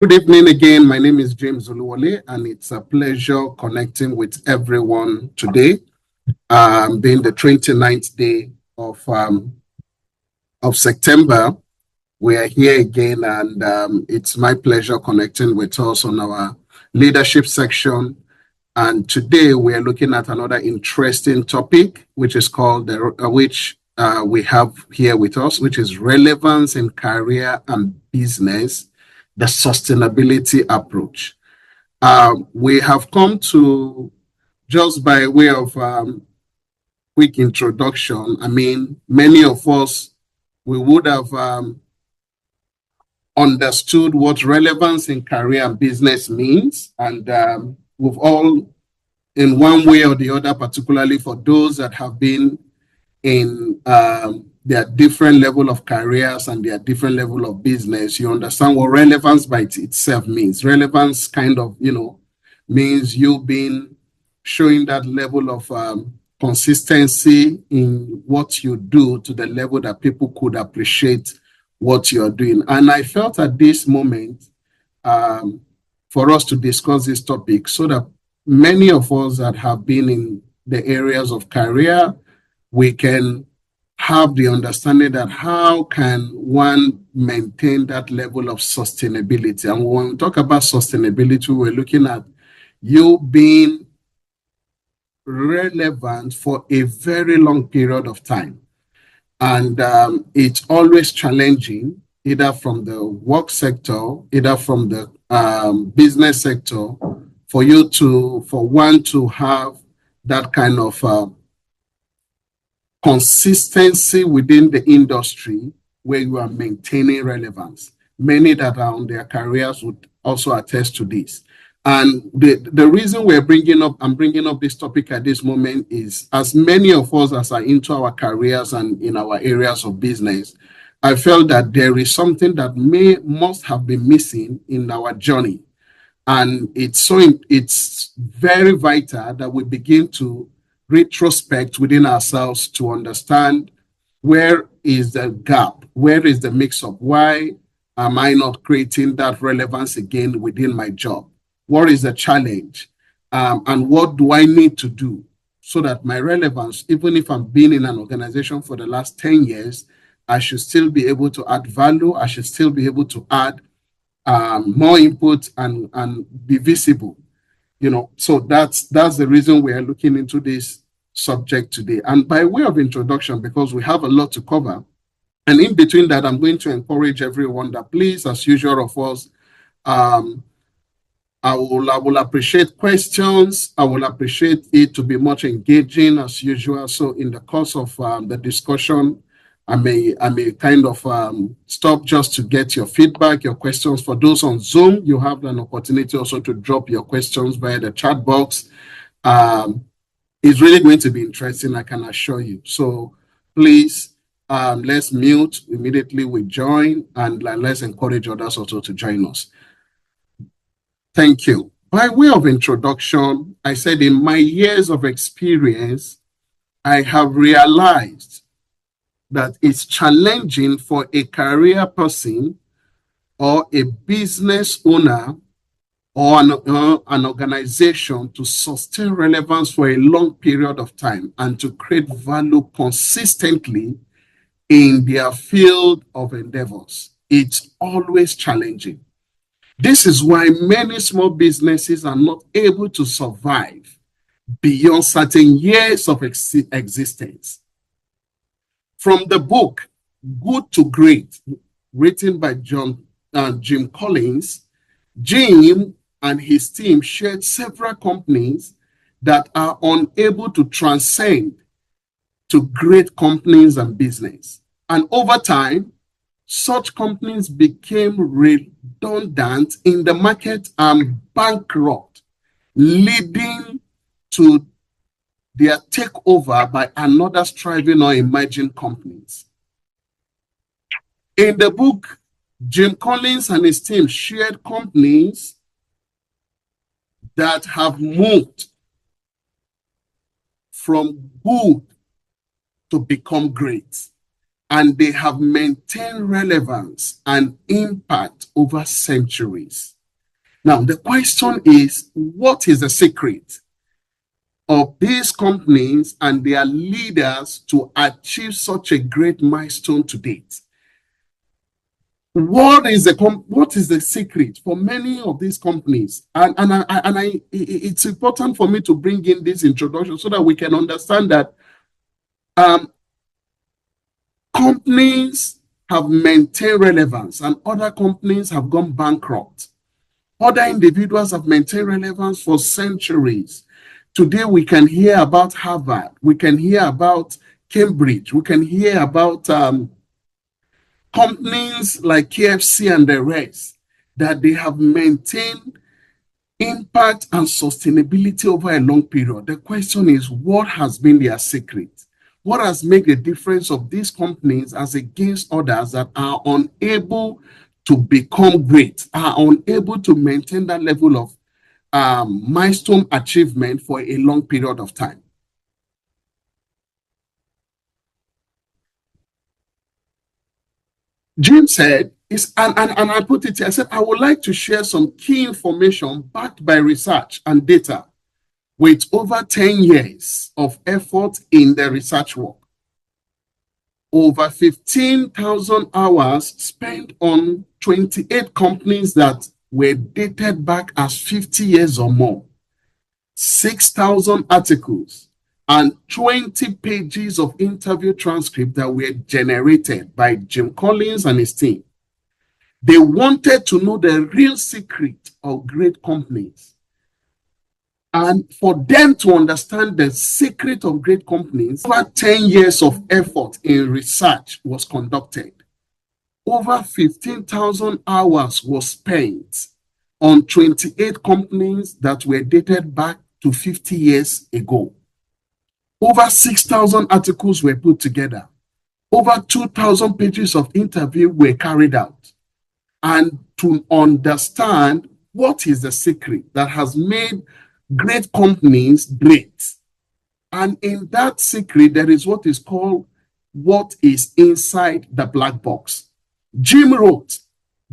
Good evening again. My name is James Oluwole, and it's a pleasure connecting with everyone today, being the 29th day of September. We are here again, and it's my pleasure connecting with us on our leadership section. And today we are looking at another interesting topic, which is called we have here with us, which is relevance in career and business, the sustainability approach. We have come to, just by way of quick introduction, I mean, many of us, we would have understood what relevance in career and business means. And we've all, in one way or the other, particularly for those that have been in their different level of careers and their different level of business, you understand what relevance by itself means. Relevance kind of, means you being showing that level of consistency in what you do to the level that people could appreciate what you're doing. And I felt at this moment for us to discuss this topic so that many of us that have been in the areas of career, we can have the understanding that how can one maintain that level of sustainability. And when we talk about sustainability, we're looking at you being relevant for a very long period of time. And it's always challenging, either from the work sector, either from the business sector, for one to have that kind of consistency within the industry where you are maintaining relevance. Many that are on their careers would also attest to this. And the reason I'm bringing up this topic at this moment is, as many of us as are into our careers and in our areas of business, I felt that there is something that must have been missing in our journey. And it's very vital that we begin to retrospect within ourselves to understand where is the gap, where is the mix-up, why am I not creating that relevance again within my job? What is the challenge? And what do I need to do so that my relevance, even if I'm been in an organization for the last 10 years, I should still be able to add value, I should still be able to add more input and be visible. So that's the reason we are looking into this subject today. And by way of introduction, because we have a lot to cover, and in between that, I'm going to encourage everyone that please, as usual of us, I will appreciate questions. I will appreciate it to be much engaging as usual. So in the course of the discussion, I may kind of stop just to get your feedback, your questions. For those on Zoom, you have an opportunity also to drop your questions via the chat box. It's really going to be interesting, I can assure you. So please, let's mute immediately we join, and let's encourage others also to join us. Thank you. By way of introduction, I said in my years of experience, I have realized that it's challenging for a career person or a business owner or an organization to sustain relevance for a long period of time and to create value consistently in their field of endeavors. It's always challenging. This is why many small businesses are not able to survive beyond certain years of existence. From the book, Good to Great, written by Jim Collins, Jim and his team shared several companies that are unable to transcend to great companies and business. And over time, such companies became redundant in the market and bankrupt, leading to their takeover by another striving or emerging companies. In the book, Jim Collins and his team shared companies that have moved from good to become great, and they have maintained relevance and impact over centuries. Now, the question is, what is the secret of these companies and their leaders to achieve such a great milestone to date? What is the secret for many of these companies? It's important for me to bring in this introduction so that we can understand that companies have maintained relevance and other companies have gone bankrupt. Other individuals have maintained relevance for centuries. Today, we can hear about Harvard, we can hear about Cambridge, we can hear about companies like KFC and the rest, that they have maintained impact and sustainability over a long period. The question is, what has been their secret? What has made the difference of these companies as against others that are unable to become great, are unable to maintain that level of milestone achievement for a long period of time? Jim said, and I put it here, I said, I would like to share some key information backed by research and data with over 10 years of effort in the research work. Over 15,000 hours spent on 28 companies that were dated back as 50 years or more, 6,000 articles, and 20 pages of interview transcript that were generated by Jim Collins and his team. They wanted to know the real secret of great companies. And for them to understand the secret of great companies, over 10 years of effort in research was conducted. Over 15,000 hours was spent on 28 companies that were dated back to 50 years ago. Over 6,000 articles were put together. Over 2,000 pages of interview were carried out. And to understand what is the secret that has made great companies great. And in that secret, there is what is called what is inside the black box. Jim wrote,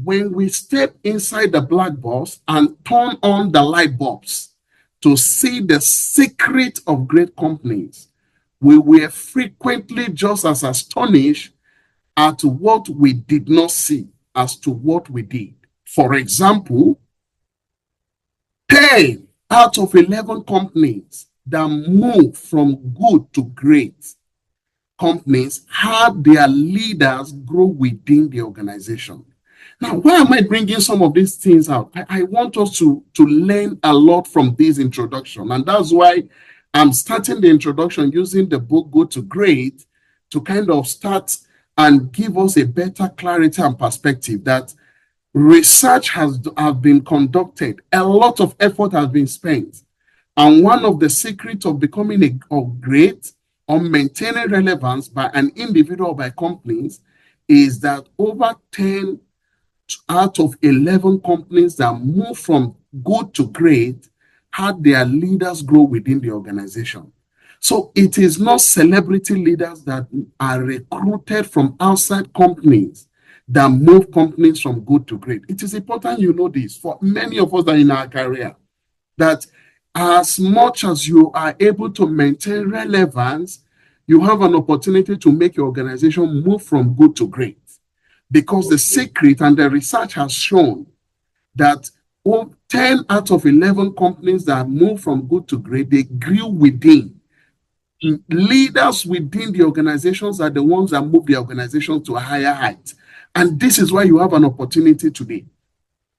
when we step inside the black box and turn on the light bulbs to see the secret of great companies, we were frequently just as astonished at what we did not see as to what we did. For example, 10 out of 11 companies that moved from good to great companies had their leaders grow within the organization. Now, why am I bringing some of these things out? I want us to learn a lot from this introduction. And that's why I'm starting the introduction using the book Good to Great to kind of start and give us a better clarity and perspective that research has been conducted. A lot of effort has been spent. And one of the secrets of becoming great or maintaining relevance by an individual or by companies is that over 10 out of 11 companies that move from good to great had their leaders grow within the organization. So it is not celebrity leaders that are recruited from outside companies that move companies from good to great. It is important you know this for many of us that are in our career, that as much as you are able to maintain relevance, you have an opportunity to make your organization move from good to great. Because the secret and the research has shown that 10 out of 11 companies that move from good to great, they grew within. Leaders within the organizations are the ones that move the organization to a higher height. And this is why you have an opportunity today.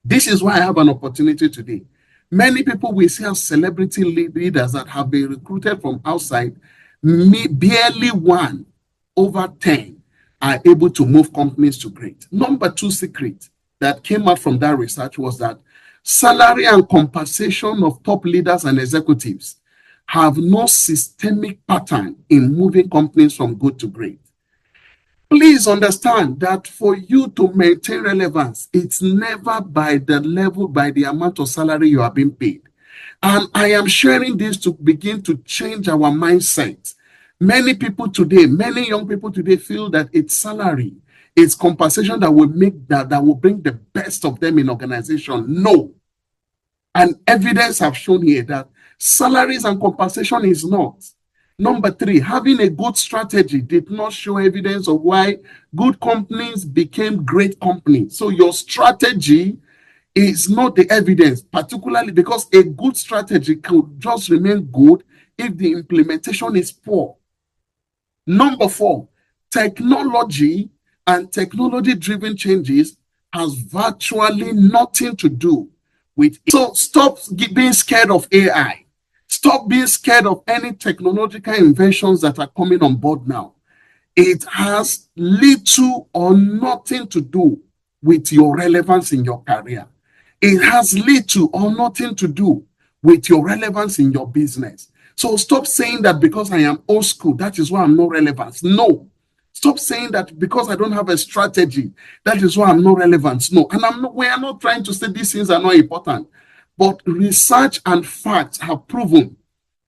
This is why I have an opportunity today. Many people we see as celebrity leaders that have been recruited from outside, barely one over 10 are able to move companies to great. Number two secret that came out from that research was that salary and compensation of top leaders and executives have no systemic pattern in moving companies from good to great. Please understand that for you to maintain relevance, it's never by the level, by the amount of salary you are being paid. And I am sharing this to begin to change our mindset. Many people today, many young people today feel that it's salary, it's compensation that will make that will bring the best of them in organization. No. And evidence have shown here that salaries and compensation is not. Number three, having a good strategy did not show evidence of why good companies became great companies. So your strategy is not the evidence, particularly because a good strategy could just remain good if the implementation is poor. Number four, technology and technology-driven changes has virtually nothing to do with it. So stop being scared of AI. Stop being scared of any technological inventions that are coming on board now. It has little or nothing to do with your relevance in your career. It has little or nothing to do with your relevance in your business. So stop saying that because I am old school, that is why I'm not relevant. No. Stop saying that because I don't have a strategy, that is why I'm not relevant. No. And we are not trying to say these things are not important. But research and facts have proven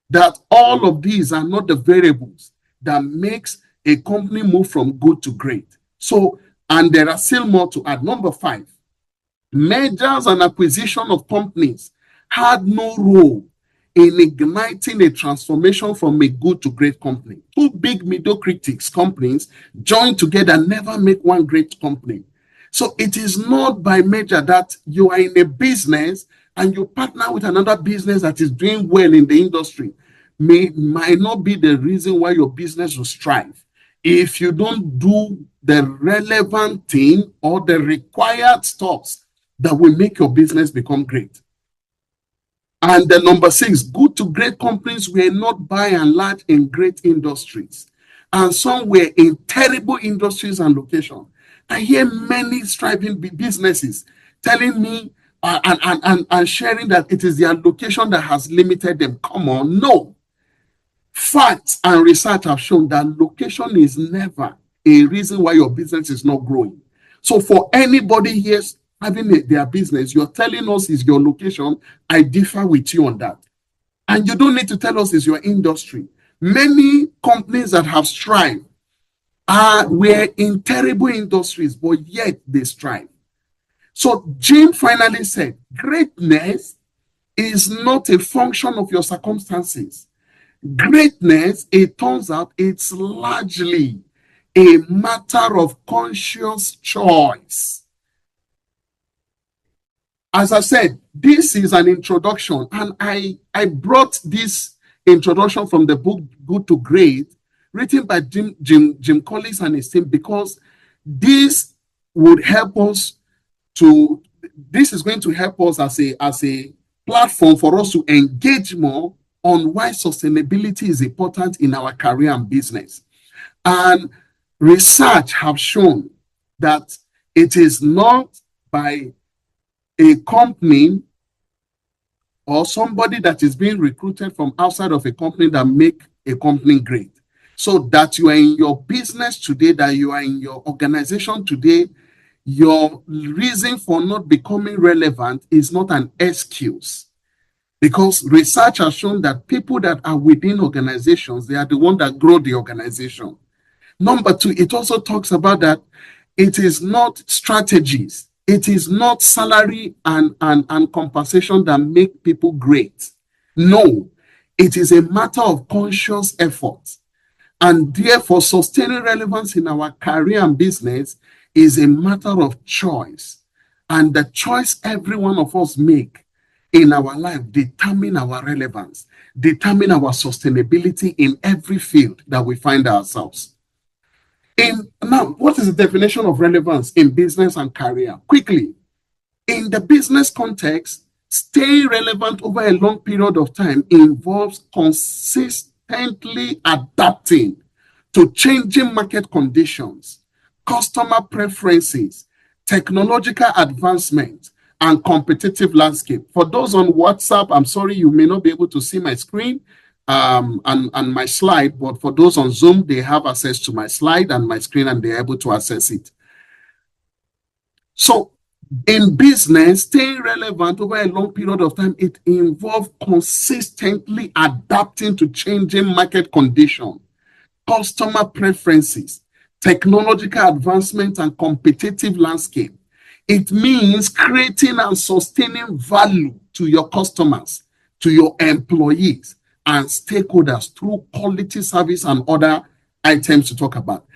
that all of these are not the variables that makes a company move from good to great. So, and there are still more to add. Number five, mergers and acquisition of companies had no role in igniting a transformation from a good to great company. Two big mediocrity companies joined together never make one great company. So it is not by merger that you are in a business and you partner with another business that is doing well in the industry. Might not be the reason why your business will strive. If you don't do the relevant thing or the required steps that will make your business become great. And the number six, good to great companies were not by and large in great industries. And some were in terrible industries and locations. I hear many striving businesses telling me and sharing that it is their location that has limited them. Come on, no. Facts and research have shown that location is never a reason why your business is not growing. So for anybody here having their business, you're telling us is your location, I differ with you on that. And you don't need to tell us it's your industry. Many companies that have strived were in terrible industries, but yet they strive. So Jim finally said, greatness is not a function of your circumstances. Greatness, it turns out, it's largely a matter of conscious choice. As I said, this is an introduction, and I brought this introduction from the book Good to Great, written by Jim Collins and his team, because this would help us to, this is going to help us as a platform for us to engage more on why sustainability is important in our career and business. And research have shown that it is not by a company or somebody that is being recruited from outside of a company that make a company great. So that you are in your business today, that you are in your organization today, your reason for not becoming relevant is not an excuse. Because research has shown that people that are within organizations, they are the ones that grow the organization. Number two, it also talks about that it is not strategies. It is not salary and compensation that make people great. No, it is a matter of conscious effort. And therefore, sustaining relevance in our career and business is a matter of choice. And the choice every one of us make in our life determine our relevance, determine our sustainability in every field that we find ourselves. Now, what is the definition of relevance in business and career? Quickly, in the business context, staying relevant over a long period of time involves consistently adapting to changing market conditions, customer preferences, technological advancement, and competitive landscape. For those on WhatsApp, I'm sorry you may not be able to see my screen and my slide, but for those on Zoom, they have access to my slide and my screen and they're able to access it. So in business, staying relevant over a long period of time, it involves consistently adapting to changing market conditions, customer preferences, technological advancement, and competitive landscape. It means creating and sustaining value to your customers, to your employees, and stakeholders through quality service and other items to talk about.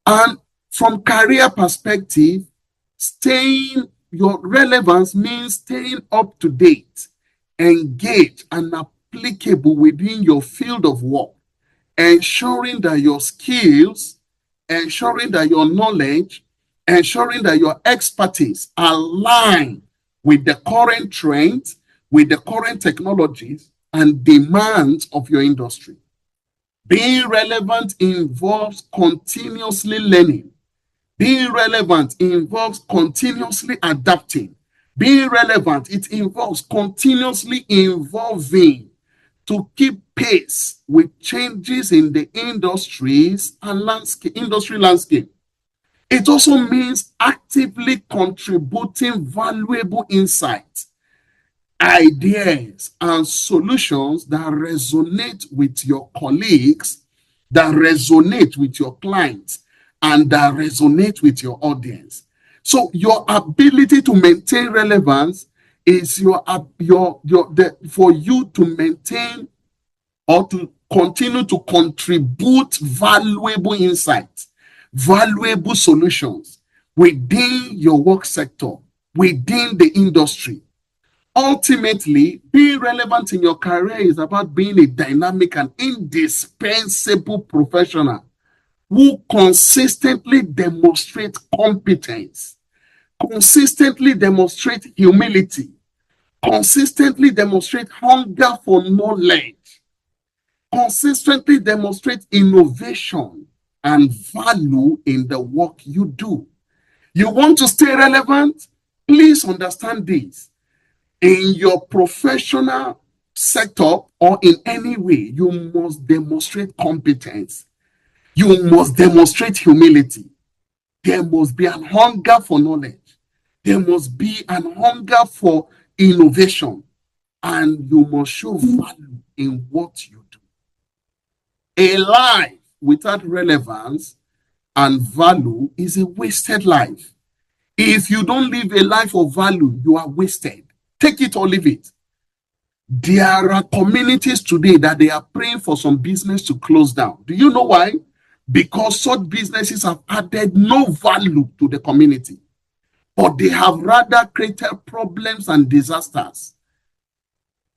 And from career perspective, staying your relevance means staying up to date, engaged, and applicable within your field of work, ensuring that your skills, ensuring that your knowledge, ensuring that your expertise align with the current trends, with the current technologies and demands of your industry. Being relevant involves continuously learning. Being relevant involves continuously adapting. Being relevant, it involves continuously evolving to keep pace with changes in the industries and industry landscape. It also means actively contributing valuable insights, ideas, and solutions that resonate with your colleagues, that resonate with your clients, and that resonate with your audience. So your ability to maintain relevance is for you to maintain or to continue to contribute valuable insights, valuable solutions within your work sector, within the industry. Ultimately, being relevant in your career is about being a dynamic and indispensable professional who consistently demonstrate competence, consistently demonstrate humility, consistently demonstrate hunger for knowledge, consistently demonstrate innovation and value in the work you do. You want to stay relevant? Please understand this. In your professional setup or in any way, you must demonstrate competence. You must demonstrate humility. There must be an hunger for knowledge. There must be an hunger for innovation. And you must show value in what you do. A life without relevance and value is a wasted life. If you don't live a life of value, you are wasted. Take it or leave it. There are communities today that they are praying for some business to close down. Do you know why? Because such businesses have added no value to the community, but they have rather created problems and disasters.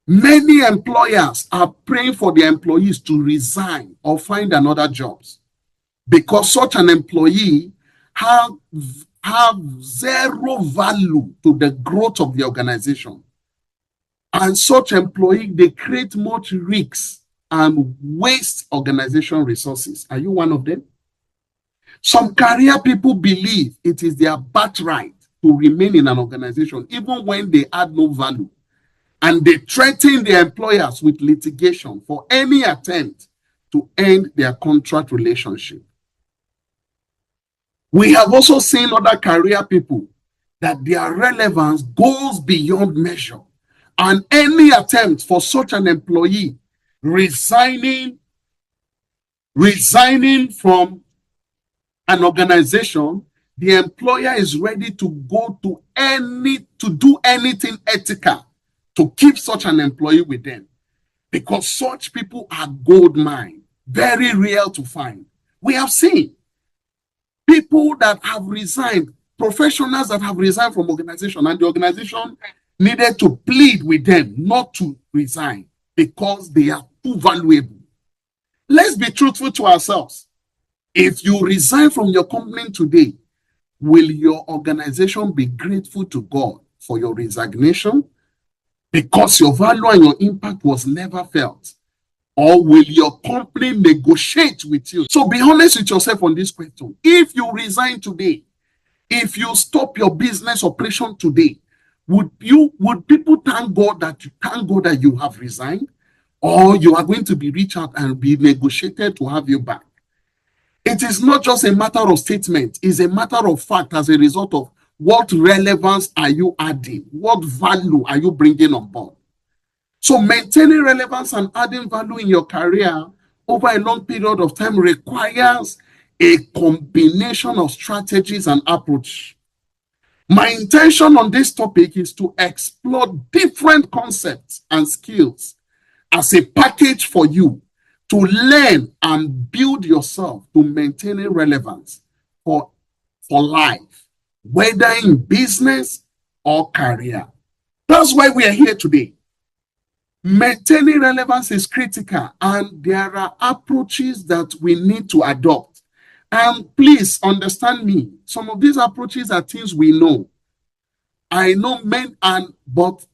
Many employers are praying for their employees to resign or find another job because such an employee have zero value to the growth of the organization. And such employee, they create much risks and waste organization resources. Are you one of them? Some career people believe it is their birthright to remain in an organization even when they add no value. And they threaten their employers with litigation for any attempt to end their contract relationship. We have also seen other career people that their relevance goes beyond measure. And any attempt for such an employee resigning from an organization, the employer is ready to go to do anything ethical to keep such an employee with them, because such people are gold mine, very rare to find. We have seen people that have resigned, professionals that have resigned from organization, and the organization needed to plead with them not to resign because they are too valuable. Let's be truthful to ourselves. If you resign from your company today, will your organization be grateful to God for your resignation because your value and your impact was never felt? Or will your company negotiate with you? So be honest with yourself on this question. If you resign today, if you stop your business operation today, would people thank God that you have resigned? Or you are going to be reached out and be negotiated to have you back? It is not just a matter of statement, it's a matter of fact as a result of what relevance are you adding? What value are you bringing on board? So maintaining relevance and adding value in your career over a long period of time requires a combination of strategies and approach. My intention on this topic is to explore different concepts and skills as a package for you to learn and build yourself to maintaining relevance for life, whether in business or career. That's why we are here today. Maintaining relevance is critical, and there are approaches that we need to adopt. And please understand me, some of these approaches are things we know. I know but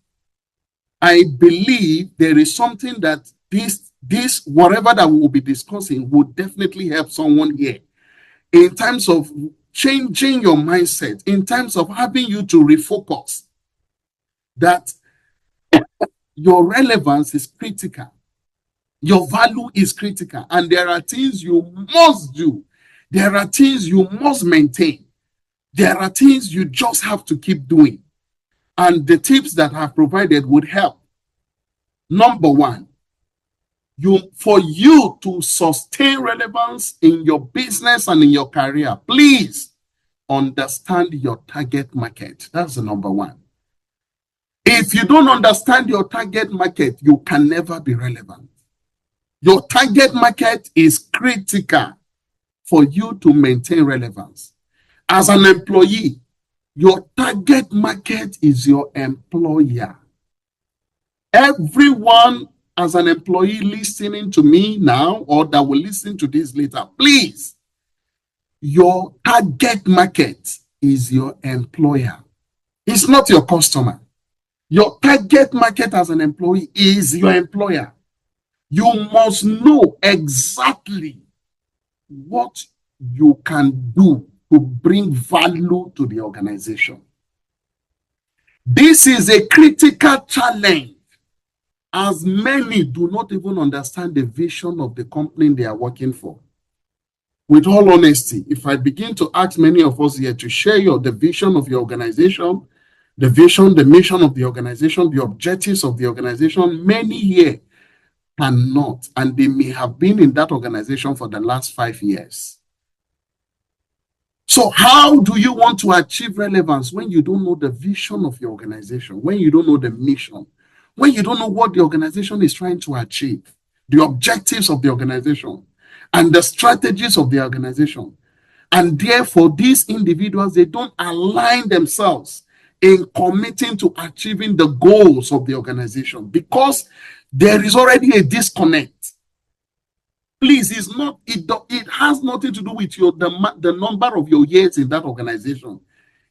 I believe there is something that this whatever that we will be discussing would definitely help someone here in terms of changing your mindset, in terms of having you to refocus that your relevance is critical. Your value is critical. And there are things you must do. There are things you must maintain. There are things you just have to keep doing. And the tips that I've provided would help. Number one, for you to sustain relevance in your business and in your career, please understand your target market. That's the number one. If you don't understand your target market, you can never be relevant. Your target market is critical for you to maintain relevance. As an employee, your target market is your employer. Everyone as an employee listening to me now or that will listen to this later, please, your target market is your employer. It's not your customer. Your target market as an employee is your employer. You must know exactly what you can do to bring value to the organization. This is a critical challenge, as many do not even understand the vision of the company they are working for. With all honesty, if I begin to ask many of us here to share the vision of your organization, the vision, the mission of the organization, the objectives of the organization, many here cannot, and they may have been in that organization for the last 5 years. So how do you want to achieve relevance when you don't know the vision of your organization, when you don't know the mission, when you don't know what the organization is trying to achieve, the objectives of the organization, and the strategies of the organization? And therefore, these individuals, they don't align themselves in committing to achieving the goals of the organization because there is already a disconnect. Please, it has nothing to do with the number of your years in that organization.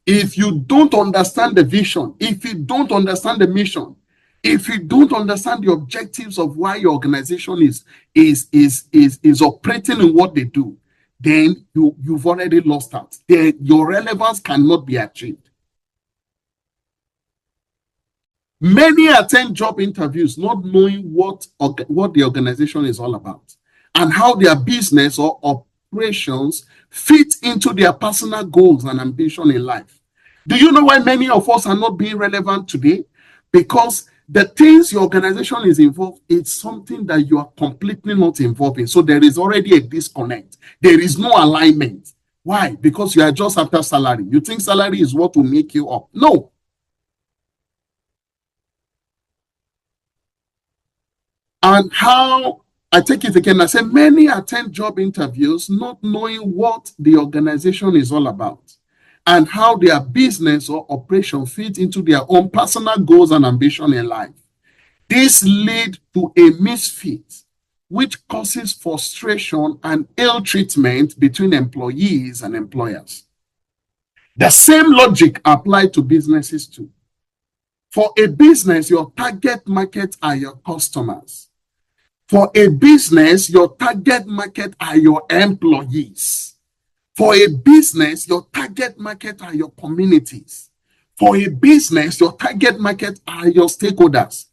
If you don't understand the vision, if you don't understand the mission, if you don't understand the objectives of why your organization is operating in what they do, then you've already lost out. Your relevance cannot be achieved. Many attend job interviews not knowing what the organization is all about and how their business or operations fit into their personal goals and ambition in life. Do you know why many of us are not being relevant today? Because the things your organization is involved, it's something that you are completely not involved in. So there is already a disconnect. There is no alignment. Why? Because you are just after salary. You think salary is what will make you up. No. And how, I take it again, I say many attend job interviews not knowing what the organization is all about and how their business or operation fit into their own personal goals and ambition in life. This leads to a misfit, which causes frustration and ill treatment between employees and employers. The same logic applies to businesses too. For a business, your target market are your customers. For a business, your target market are your employees. For a business, your target market are your communities. For a business, your target market are your stakeholders.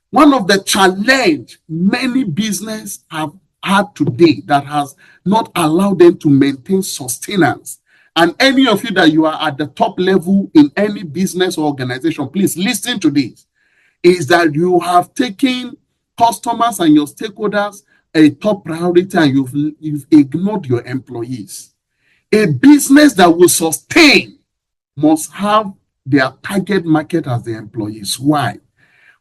One of the challenge many businesses have had today that has not allowed them to maintain sustenance. And any of you that you are at the top level in any business or organization, please listen to this, is that you have taken customers and your stakeholders a top priority and you've ignored your employees. A business that will sustain must have their target market as the employees. Why?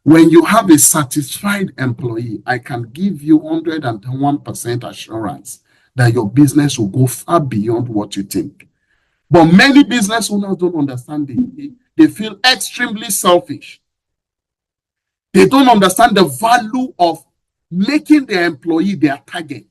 When you have a satisfied employee, I can give you 101% assurance that your business will go far beyond what you think. But many business owners don't understand it. They feel extremely selfish. They don't understand the value of making their employee their target,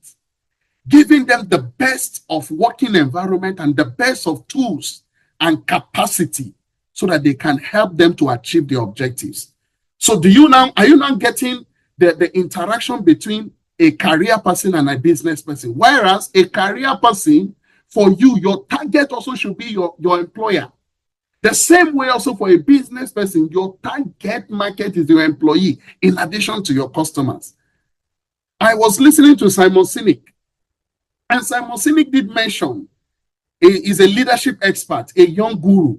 giving them the best of working environment and the best of tools and capacity so that they can help them to achieve their objectives. So are you now getting the interaction between a career person and a business person? Whereas a career person, for you, your target also should be your employer. The same way also for a business person, your target market is your employee in addition to your customers. I was listening to Simon Sinek, and Simon Sinek did mention he's a leadership expert, a young guru.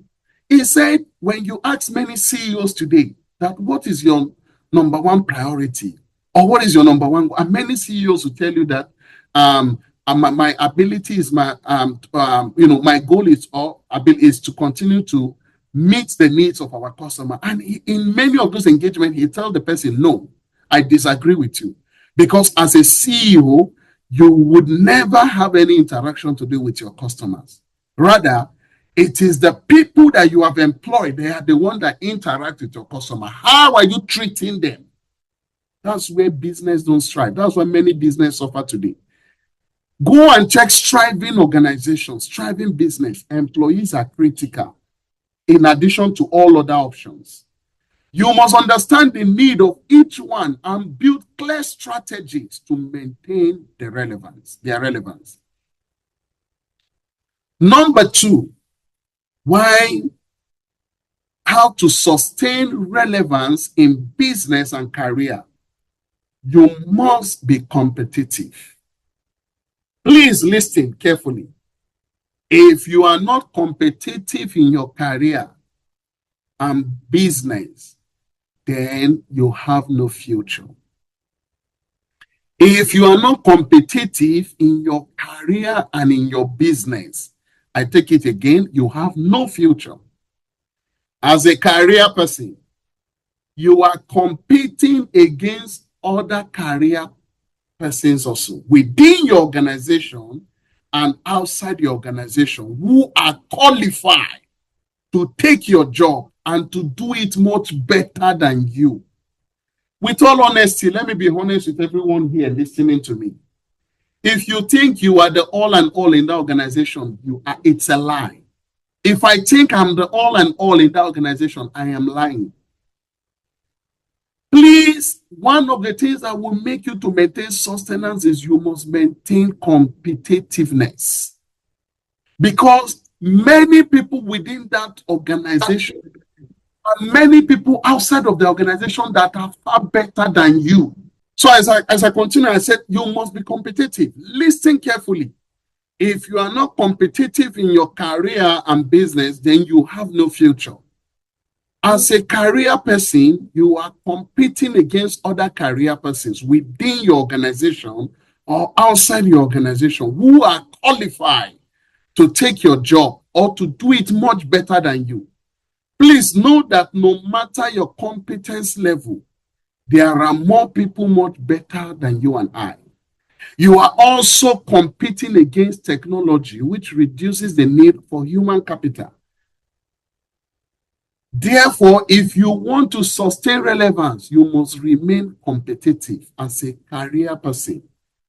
He said, when you ask many CEOs today that what is your number one priority or what is your number one, and many CEOs will tell you that my ability is my goal is to continue to meet the needs of our customer. And in many of those engagements, he tells the person, no, I disagree with you. Because as a CEO, you would never have any interaction to do with your customers. Rather, it is the people that you have employed, they are the one that interact with your customer. How are you treating them? That's where business don't strive. That's why many business suffer today. Go and check striving organizations, striving business. Employees are critical in addition to all other options. You must understand the need of each one and build clear strategies to maintain their relevance. Number two, how to sustain relevance in business and career. You must be competitive. Please listen carefully. If you are not competitive in your career and business, then you have no future. If you are not competitive in your career and in your business, I take it again, you have no future. As a career person, you are competing against other career persons also within your organization and outside your organization who are qualified to take your job and to do it much better than you. With all honesty, let me be honest with everyone here listening to me. If you think you are the all and all in that organization, it's a lie. If I think I'm the all and all in that organization, I am lying. Please, one of the things that will make you to maintain sustenance is you must maintain competitiveness. Because many people within that organization and many people outside of the organization that are far better than you. So as I continue, I said, you must be competitive. Listen carefully. If you are not competitive in your career and business, then you have no future. As a career person, you are competing against other career persons within your organization or outside your organization who are qualified to take your job or to do it much better than you. Please know that no matter your competence level, there are more people much better than you and I. You are also competing against technology, which reduces the need for human capital. Therefore, if you want to sustain relevance, you must remain competitive as a career person.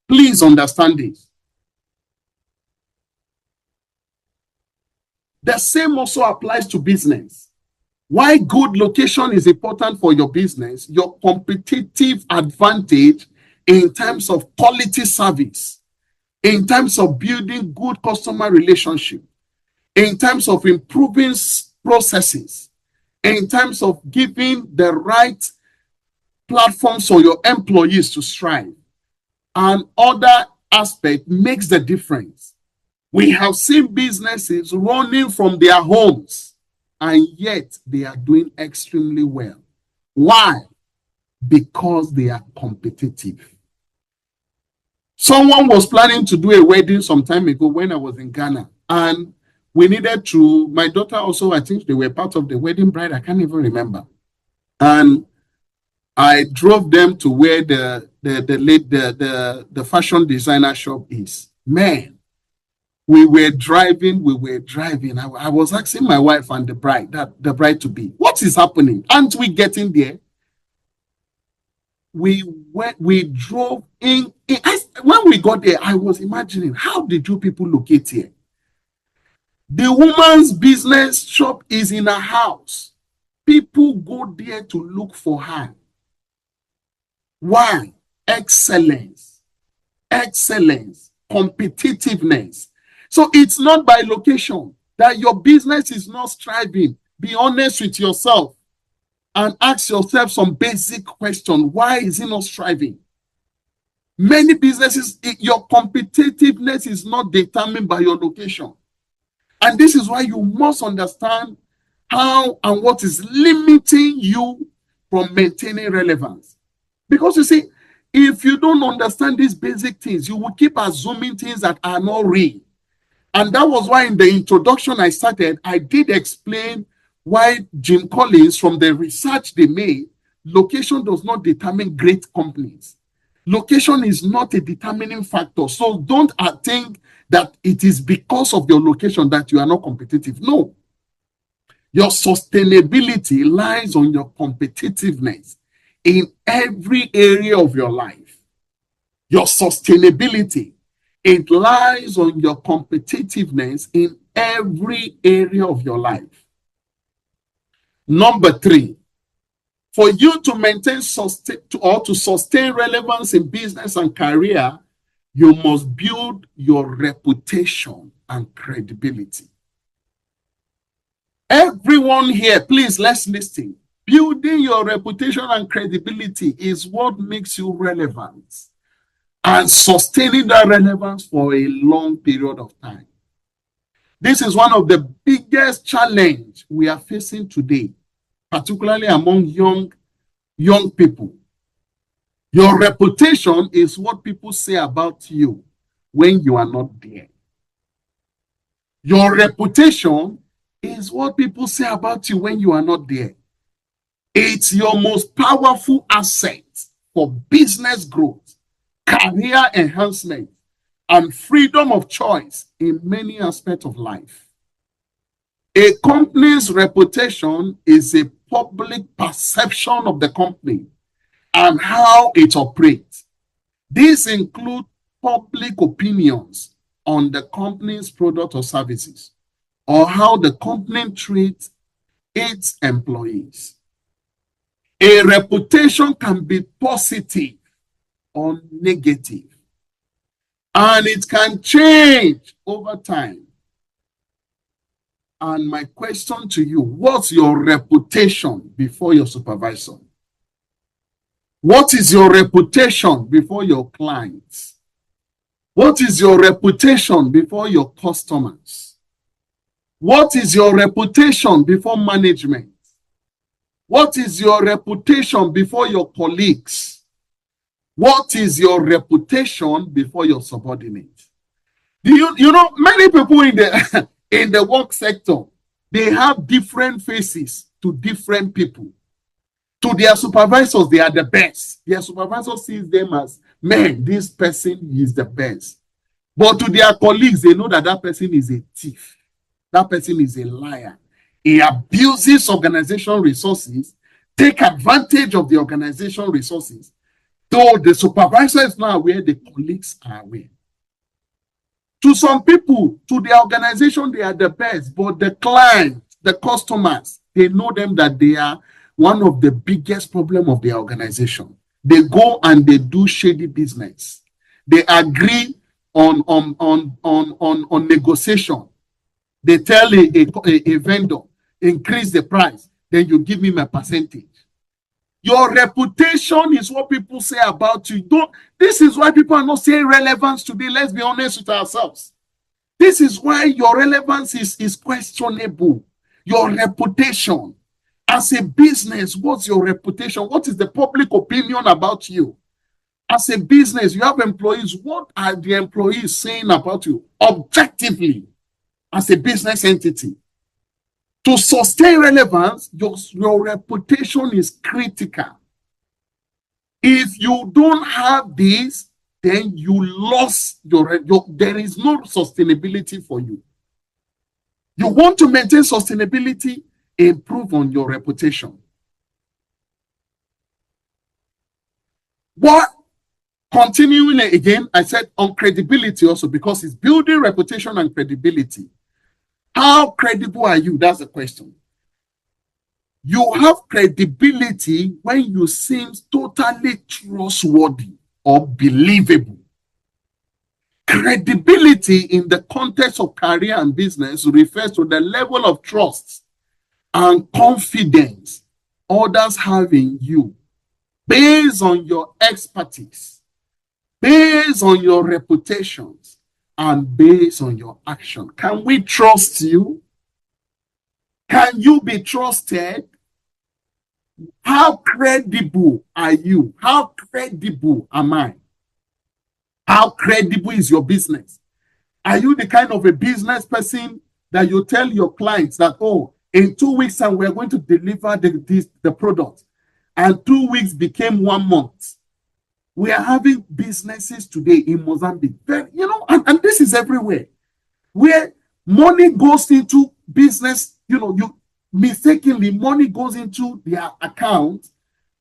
Please understand this. The same also applies to business. Why good location is important for your business, your competitive advantage in terms of quality service, in terms of building good customer relationship, in terms of improving processes, in terms of giving the right platforms for your employees to strive, and other aspect makes the difference. We have seen businesses running from their homes, and yet they are doing extremely well. Why? Because they are competitive. Someone was planning to do a wedding some time ago when I was in Ghana, and we needed to, my daughter also, I think they were part of the wedding bride. I can't even remember. And I drove them to where the fashion designer shop is. Man, we were driving. I was asking my wife and the bride to be, what is happening? Aren't we getting there? We drove in. When we got there, I was imagining, how did you people locate here? The woman's business shop is in a house. People go there to look for her. Why? Excellence, competitiveness. So it's not by location that your business is not striving. Be honest with yourself and ask yourself some basic question. Why is it not striving? Many businesses, your competitiveness is not determined by your location. And this is why you must understand how and what is limiting you from maintaining relevance. Because you see, if you don't understand these basic things, you will keep assuming things that are not real. And that was why in the introduction I did explain why Jim Collins, from the research they made, location does not determine great companies. Location is not a determining factor. So don't think that it is because of your location that you are not competitive. No. Your sustainability lies on your competitiveness in every area of your life. Your sustainability, it lies on your competitiveness in every area of your life. Number 3, for you to maintain to sustain relevance in business and career, you must build your reputation and credibility. Everyone here, please, let's listen. Building your reputation and credibility is what makes you relevant, and sustaining that relevance for a long period of time. This is one of the biggest challenges we are facing today, particularly among young people. Your reputation is what people say about you when you are not there. Your reputation is what people say about you when you are not there. It's your most powerful asset for business growth, career enhancement, and freedom of choice in many aspects of life. A company's reputation is a public perception of the company and how it operates. These include public opinions on the company's product or services, or how the company treats its employees. A reputation can be positive or negative, and it can change over time. And my question to you, what's your reputation before your supervisor? What is your reputation before your clients? What is your reputation before your customers? What is your reputation before management? What is your reputation before your colleagues? What is your reputation before your subordinates? You know, many people in the in the work sector, they have different faces to different people. To their supervisors, they are the best. Their supervisor sees them as, man, this person is the best. But to their colleagues, they know that that person is a thief. That person is a liar. He abuses organizational resources, take advantage of the organizational resources. Though the supervisor is not aware, the colleagues are aware. To some people, to the organization, they are the best, but the clients, the customers, they know them that they are one of the biggest problems of their organization. They go and they do shady business. They agree on negotiation. They tell a vendor, increase the price, then you give me my percentage. Your reputation is what people say about you. This is why people are not saying relevance today. Let's be honest with ourselves. This is why your relevance is questionable. Your reputation. As a business, what's your reputation? What is the public opinion about you? As a business, you have employees. What are the employees saying about you objectively? as a business entity. To sustain relevance, your reputation is critical. If you don't have this, then you lost there is no sustainability for you. You want to maintain sustainability, improve on your reputation. What? Continuing again, I said on credibility also, because it's building reputation and credibility. How credible are you? That's the question. You have credibility when you seem totally trustworthy or believable. Credibility in the context of career and business refers to the level of trust and confidence others have in you based on your expertise, based on your reputations, and based on your action. Can we trust you? Can you be trusted? How credible are you? How credible am I? How credible is your business? Are you the kind of a business person that you tell your clients that, oh, in 2 weeks time we're going to deliver the product, and 2 weeks became 1 month? We are having businesses today in Mozambique, and this is everywhere, where money goes into business, you mistakenly, money goes into their account,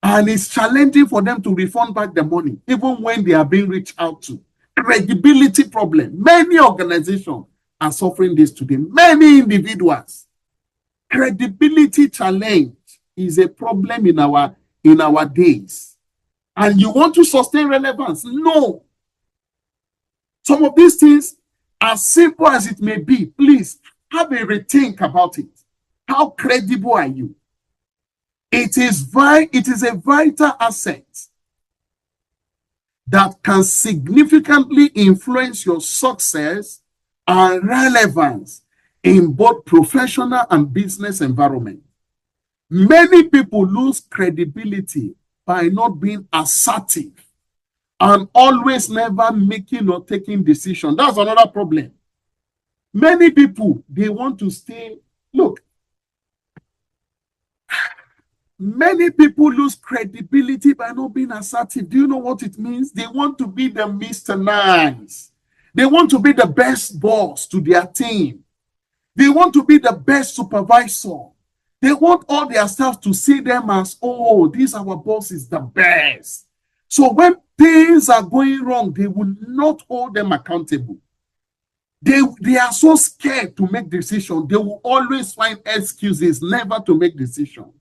and it's challenging for them to refund back the money, even when they are being reached out to. Credibility problem. Many organizations are suffering this today. Many individuals. Credibility challenge is a problem in our days. And you want to sustain relevance? No. Some of these things, as simple as it may be, please have a rethink about it. How credible are you? It is a vital asset that can significantly influence your success and relevance in both professional and business environment. Many people lose credibility by not being assertive and always never making or taking decisions. That's another problem. Many people, they want to stay, look, many people lose credibility by not being assertive. Do you know what it means? They want to be the Mr. Nice. They want to be the best boss to their team. They want to be the best supervisor. They want all their staff to see them as, oh, this our boss is the best. So when things are going wrong, they will not hold them accountable. They are so scared to make decisions. They will always find excuses never to make decisions.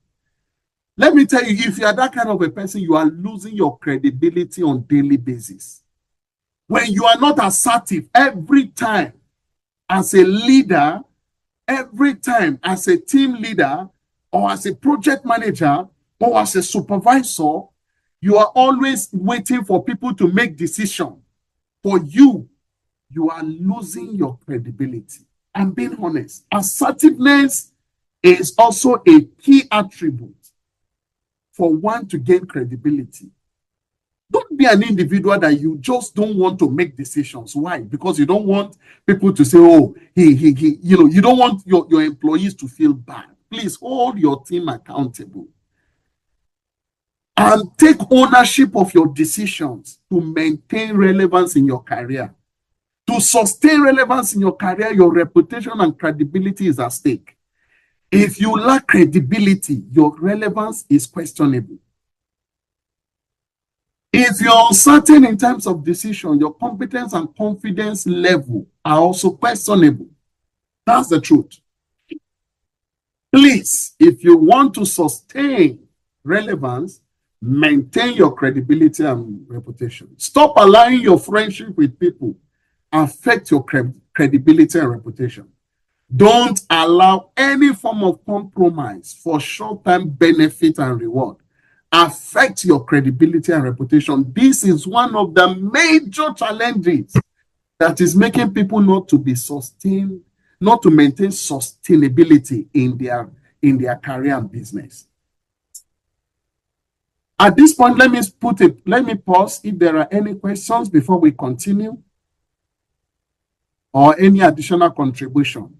Let me tell you, if you are that kind of a person, you are losing your credibility on a daily basis. When you are not assertive every time as a leader, every time as a team leader, or as a project manager, or as a supervisor, you are always waiting for people to make decisions for you. You are losing your credibility. I'm being honest. Assertiveness is also a key attribute for one to gain credibility. Don't be an individual that you just don't want to make decisions. Why? Because you don't want people to say, oh, you don't want your employees to feel bad. Please hold your team accountable and take ownership of your decisions to maintain relevance in your career. To sustain relevance in your career, your reputation and credibility is at stake. If you lack credibility, your relevance is questionable. If you're uncertain in terms of decision, your competence and confidence level are also questionable. That's the truth. Please, if you want to sustain relevance, maintain your credibility and reputation. Stop allowing your friendship with people affect your credibility and reputation. Don't allow any form of compromise for short-term benefit and reward affect your credibility and reputation. This is one of the major challenges that is making people not to maintain sustainability in their career and business. At this point, let me pause if there are any questions before we continue, or any additional contribution.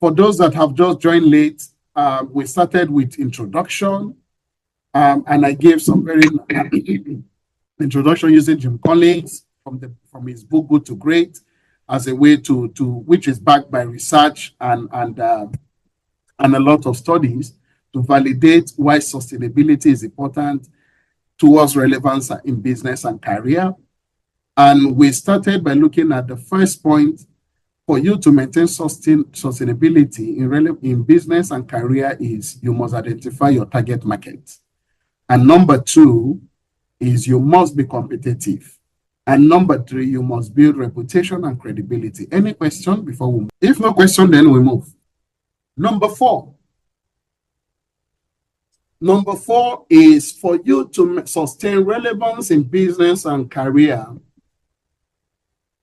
For those that have just joined late, we started with introduction, and I gave some very introduction using Jim Collins from his book Good to Great as a way to which is backed by research and a lot of studies to validate why sustainability is important towards relevance in business and career. And we started by looking at the first point: for you to maintain sustainability in business and career is you must identify your target market. And number two is you must be competitive. And number three, you must build reputation and credibility. Any question before we move? If no question, then we move. Number four is for you to sustain relevance in business and career.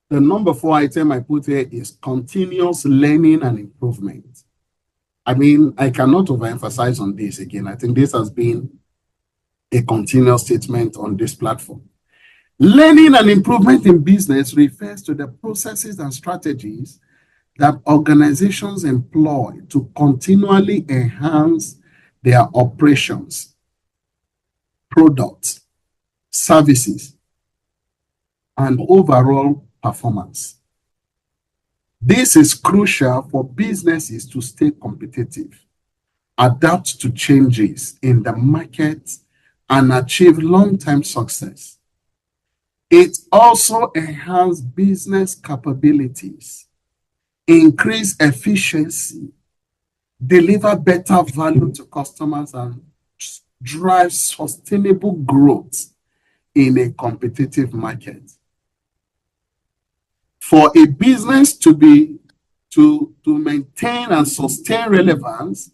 The number four item I put here is continuous learning and improvement. I mean, I cannot overemphasize on this again. I think this has been a continuous statement on this platform. Learning and improvement in business refers to the processes and strategies that organizations employ to continually enhance their operations, products, services, and overall performance. This is crucial for businesses to stay competitive, adapt to changes in the market, and achieve long-term success. It also enhances business capabilities, increase efficiency, deliver better value to customers, and drive sustainable growth in a competitive market. For a business to maintain and sustain relevance,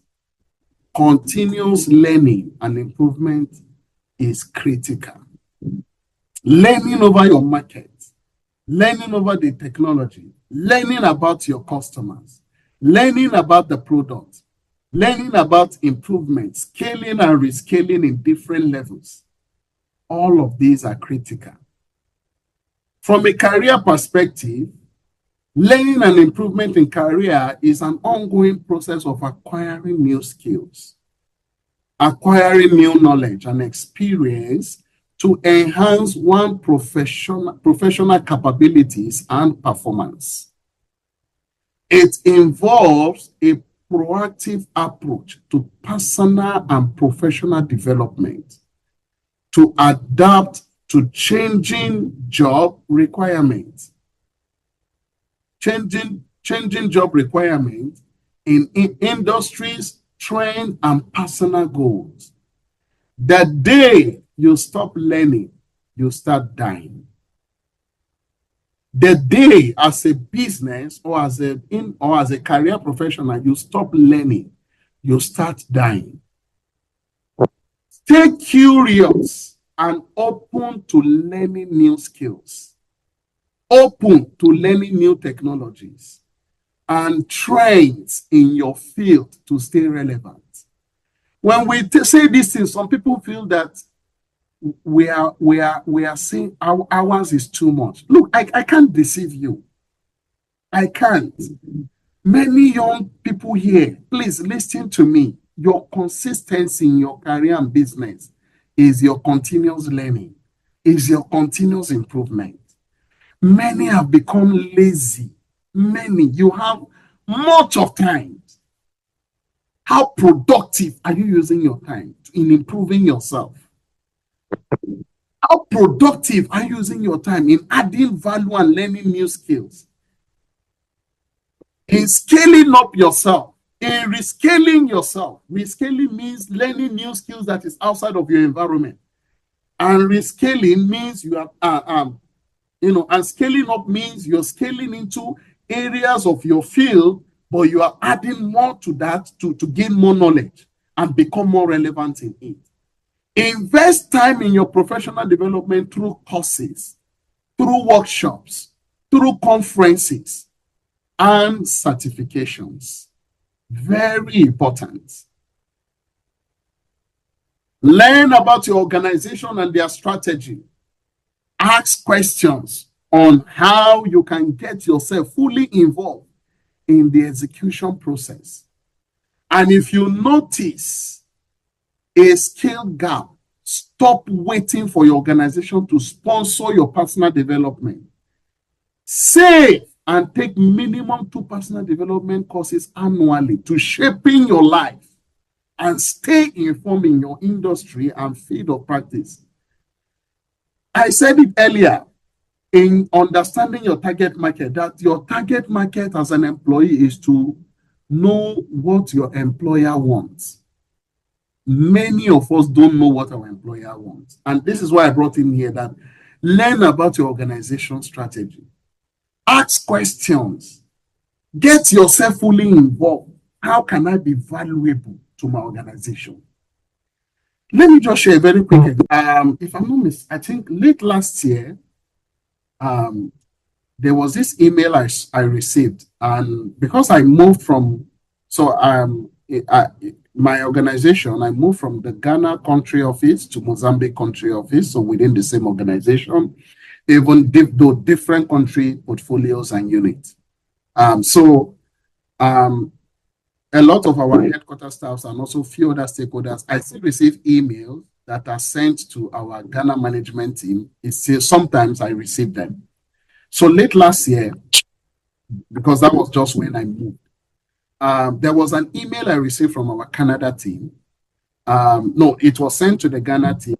continuous learning and improvement is critical. Learning over your market, learning over the technology, learning about your customers, learning about the product, learning about improvement, scaling and rescaling in different levels. All of these are critical. From a career perspective, learning and improvement in career is an ongoing process of acquiring new skills, acquiring new knowledge and experience to enhance one's professional capabilities and performance. It involves a proactive approach to personal and professional development to adapt to changing job requirements. Changing job requirements in industries, trends, and personal goals. The day you stop learning, you start dying. The day as a business or as a career professional, you stop learning, you start dying. Stay curious and open to learning new skills, open to learning new technologies and trends in your field to stay relevant. When we say these things, some people feel that we are saying ours is too much. Look, I can't deceive you. I can't. Many young people here, please listen to me. Your consistency in your career and business is your continuous learning, is your continuous improvement. Many have become lazy. Many, you have much of time. How productive are you using your time in improving yourself? How productive are you using your time in adding value and learning new skills? In scaling up yourself, in rescaling yourself. Rescaling means learning new skills that is outside of your environment. And rescaling means you are, and scaling up means you're scaling into areas of your field, but you are adding more to that to gain more knowledge and become more relevant in it. Invest time in your professional development through courses, through workshops, through conferences, and certifications. Very important. Learn about your organization and their strategy. Ask questions on how you can get yourself fully involved in the execution process. And if you notice a skill gap, stop waiting for your organization to sponsor your personal development. Save and take minimum 2 personal development courses annually to shaping your life and stay informed in your industry and field of practice. I said it earlier, in understanding your target market, that your target market as an employee is to know what your employer wants. Many of us don't know what our employer wants. And this is why I brought in here that learn about your organization strategy. Ask questions. Get yourself fully involved. How can I be valuable to my organization? Let me just share very quickly. If I'm not mistaken, I think late last year, there was this email I received, and because I moved from, my organization, I moved from the Ghana country office to Mozambique country office, so within the same organization, even though different country portfolios and units. A lot of our headquarters staffs and also few other stakeholders, I still receive emails that are sent to our Ghana management team. It's still, sometimes I receive them. So late last year, because that was just when I moved, there was an email I received from our Canada team. No, it was sent to the Ghana team,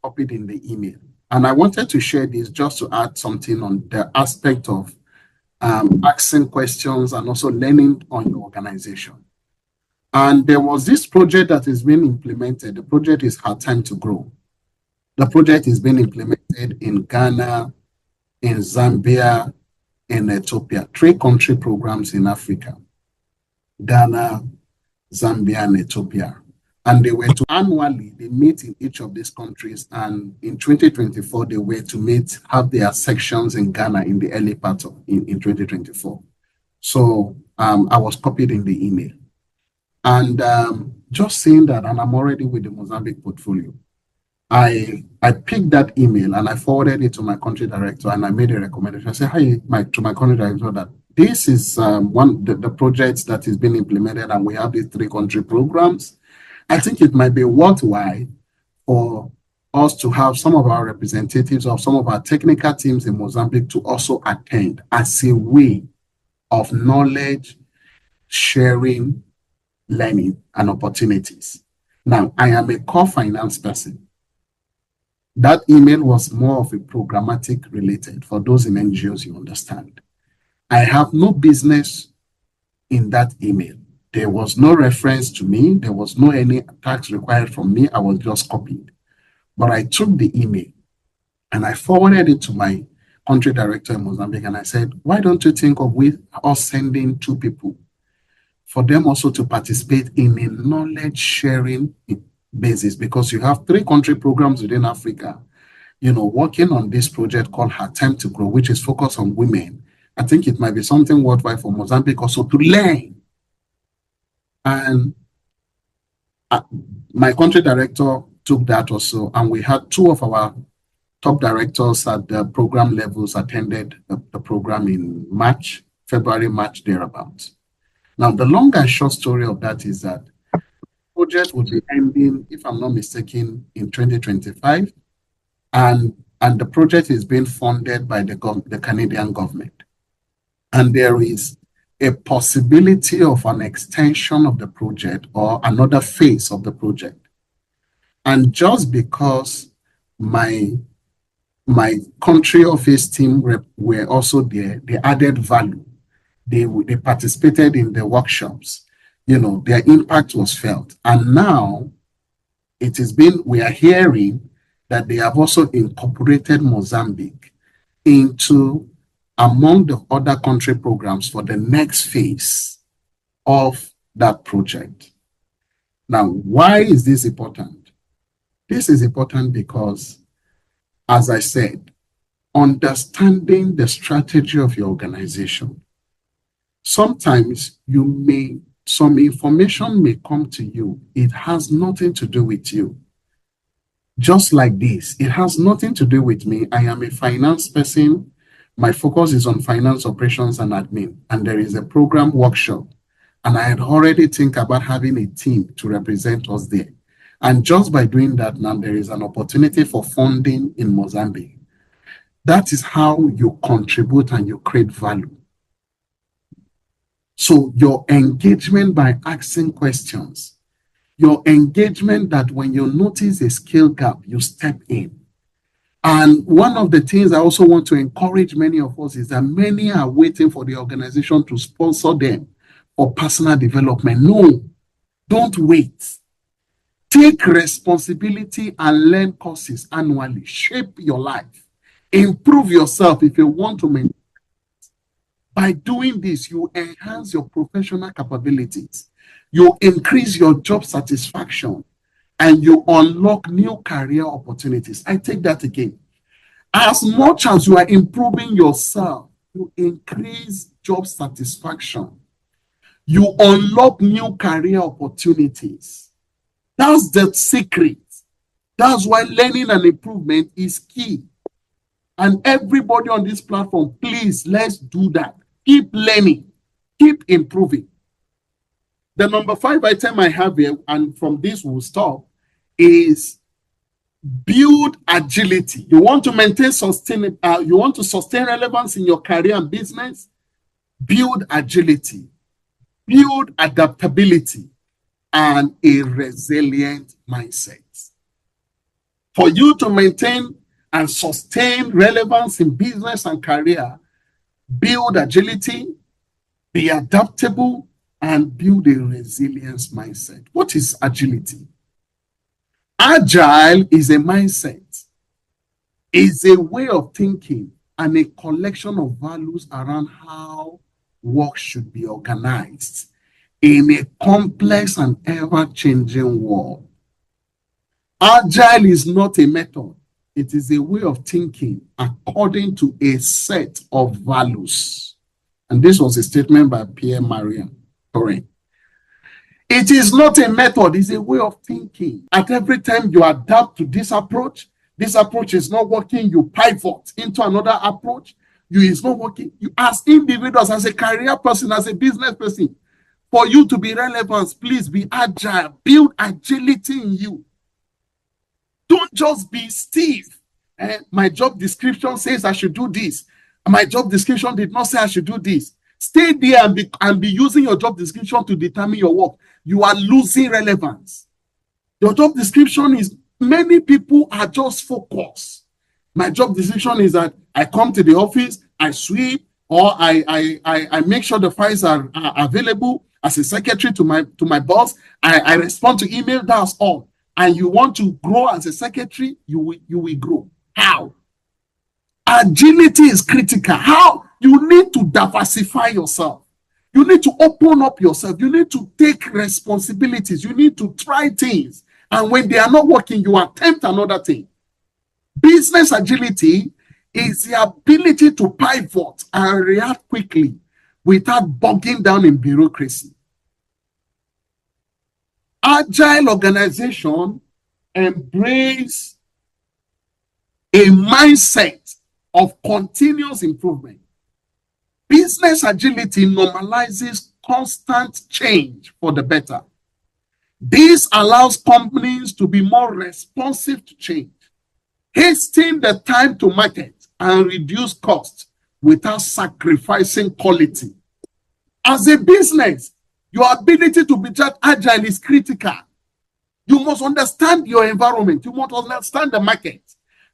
copied in the email. And I wanted to share this just to add something on the aspect of asking questions and also learning on your organization. And there was this project that is being implemented. The project is Hard Time to Grow. The project is being implemented in Ghana, in Zambia, in Ethiopia, 3 country programs in Africa: Ghana, Zambia, and Ethiopia. And they were to annually, they meet in each of these countries. And in 2024, they were to have their sections in Ghana in the early part of in 2024. So I was copied in the email. And just saying that, and I'm already with the Mozambique portfolio, I picked that email and I forwarded it to my country director, and I made a recommendation. I said, to my country director, that this is the project that is being implemented, and we have these 3 country programs. I think it might be worthwhile for us to have some of our representatives of some of our technical teams in Mozambique to also attend as a way of knowledge sharing, learning, and opportunities. Now, I am a core finance person. That email was more of a programmatic related. For those in NGOs, you understand. I have no business in that email. There was no reference to me. There was no any tax required from me. I was just copied. But I took the email and I forwarded it to my country director in Mozambique. And I said, why don't you think of us sending 2 people for them also to participate in a knowledge sharing basis? Because you have 3 country programs within Africa, working on this project called Hard Time to Grow, which is focused on women. I think it might be something worthwhile for Mozambique also to learn. And my country director took that also, and we had 2 of our top directors at the program levels attended the program in February, March, thereabouts. Now, the long and short story of that is that the project will be ending, if I'm not mistaken, in 2025, and the project is being funded by the Canadian government. And there is a possibility of an extension of the project or another phase of the project. And just because my country office team were also there, they added value. They participated in the workshops. Their impact was felt. And now we are hearing that they have also incorporated Mozambique into among the other country programs for the next phase of that project. Now, why is this important? This is important because, as I said, understanding the strategy of your organization. Sometimes some information may come to you. It has nothing to do with you. Just like this, it has nothing to do with me. I am a finance person. My focus is on finance, operations, and admin. And there is a program workshop. And I had already think about having a team to represent us there. And just by doing that, now there is an opportunity for funding in Mozambique. That is how you contribute and you create value. So your engagement by asking questions, your engagement that when you notice a skill gap, you step in. And one of the things I also want to encourage many of us is that many are waiting for the organization to sponsor them for personal development. No, don't wait. Take responsibility and learn courses annually. Shape your life. Improve yourself if you want to maintain. By doing this, you enhance your professional capabilities. You increase your job satisfaction and you unlock new career opportunities. I take that again. As much as you are improving yourself, you increase job satisfaction. You unlock new career opportunities. That's the secret. That's why learning and improvement is key. And everybody on this platform, please, let's do that. Keep learning. Keep improving. The number 5 item I have here, and from this we'll stop, is build agility. You want to maintain you want to sustain relevance in your career and business? Build agility, build adaptability, and a resilient mindset. For you to maintain and sustain relevance in business and career, build agility, be adaptable, and build a resilience mindset. What is agility? Agile is a mindset, is a way of thinking and a collection of values around how work should be organized in a complex and ever-changing world. Agile is not a method. It is a way of thinking according to a set of values. And this was a statement by Pierre-Marie Torre. It is not a method, it's a way of thinking. At every time you adapt to this approach is not working, you pivot into another approach. It's not working. You, as individuals, as a career person, as a business person, for you to be relevant, please be agile. Build agility in you. Don't just be stiff. My job description says I should do this. My job description did not say I should do this. Stay there and be using your job description to determine your work. You are losing relevance. Your job description is, many people are just focused. My job description is that I come to the office, I sweep, or I make sure the files are available as a secretary to my boss. I respond to email, that's all. And you want to grow as a secretary, you will grow. How? Agility is critical. How? You need to diversify yourself. You need to open up yourself. You need to take responsibilities. You need to try things. And when they are not working, you attempt another thing. Business agility is the ability to pivot and react quickly without bogging down in bureaucracy. Agile organization embrace a mindset of continuous improvement. Business agility normalizes constant change for the better. This allows companies to be more responsive to change, hasten the time to market, and reduce costs without sacrificing quality. As a business, your ability to be just agile is critical. You must understand your environment. You must understand the market.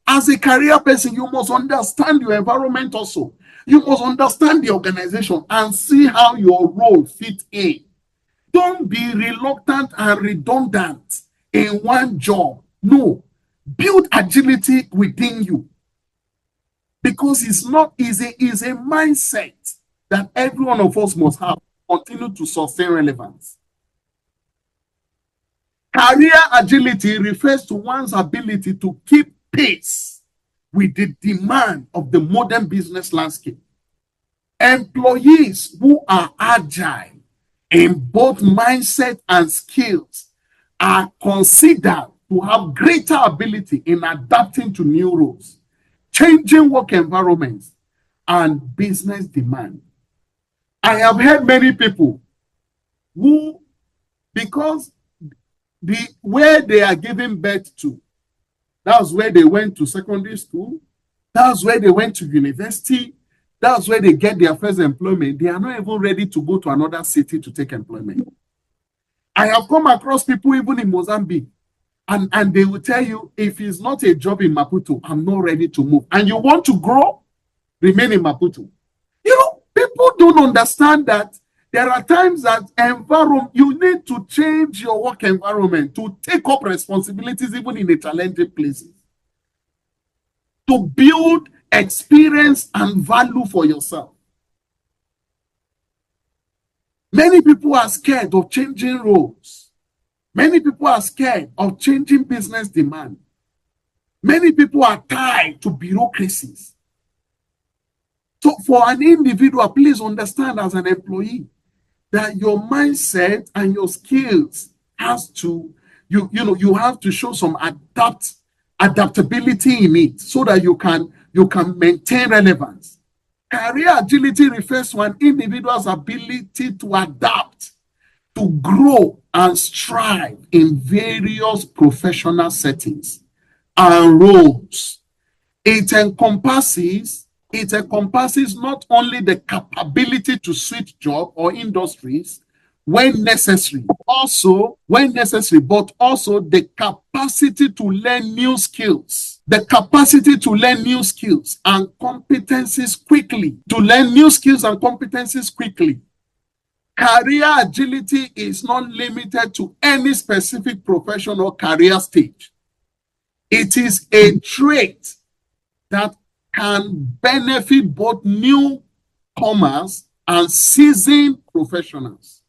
As a career person, you must understand your environment also. You must understand the organization and see how your role fits in. Don't be reluctant and redundant in one job. No, build agility within you. Because it's a mindset that every one of us must have to continue to sustain relevance. Career agility refers to one's ability to keep pace with the demand of the modern business landscape. Employees who are agile in both mindset and skills are considered to have greater ability in adapting to new roles, changing work environments, and business demand. I have heard many people who, because where they are giving birth to, that's where they went to secondary school, that's where they went to university, that's where they get their first employment. They are not even ready to go to another city to take employment. I have come across people even in Mozambique, and they will tell you, if it's not a job in Maputo, I'm not ready to move. And you want to grow, remain in Maputo. You know, people don't understand that there are times that you need to change your work environment to take up responsibilities even in a challenging places, to build experience and value for yourself. Many people are scared of changing roles. Many people are scared of changing business demand. Many people are tied to bureaucracies. So for an individual, please understand as an employee that your mindset and your skills has to, you have to show some adaptability in it so that you can maintain relevance. Career agility refers to an individual's ability to adapt, to grow and strive in various professional settings and roles. It encompasses not only the capability to switch job or industries when necessary, but also the capacity to learn new skills. The capacity to learn new skills and competencies quickly. Career agility is not limited to any specific profession or career stage. It is a trait that can benefit both newcomers and seasoned professionals.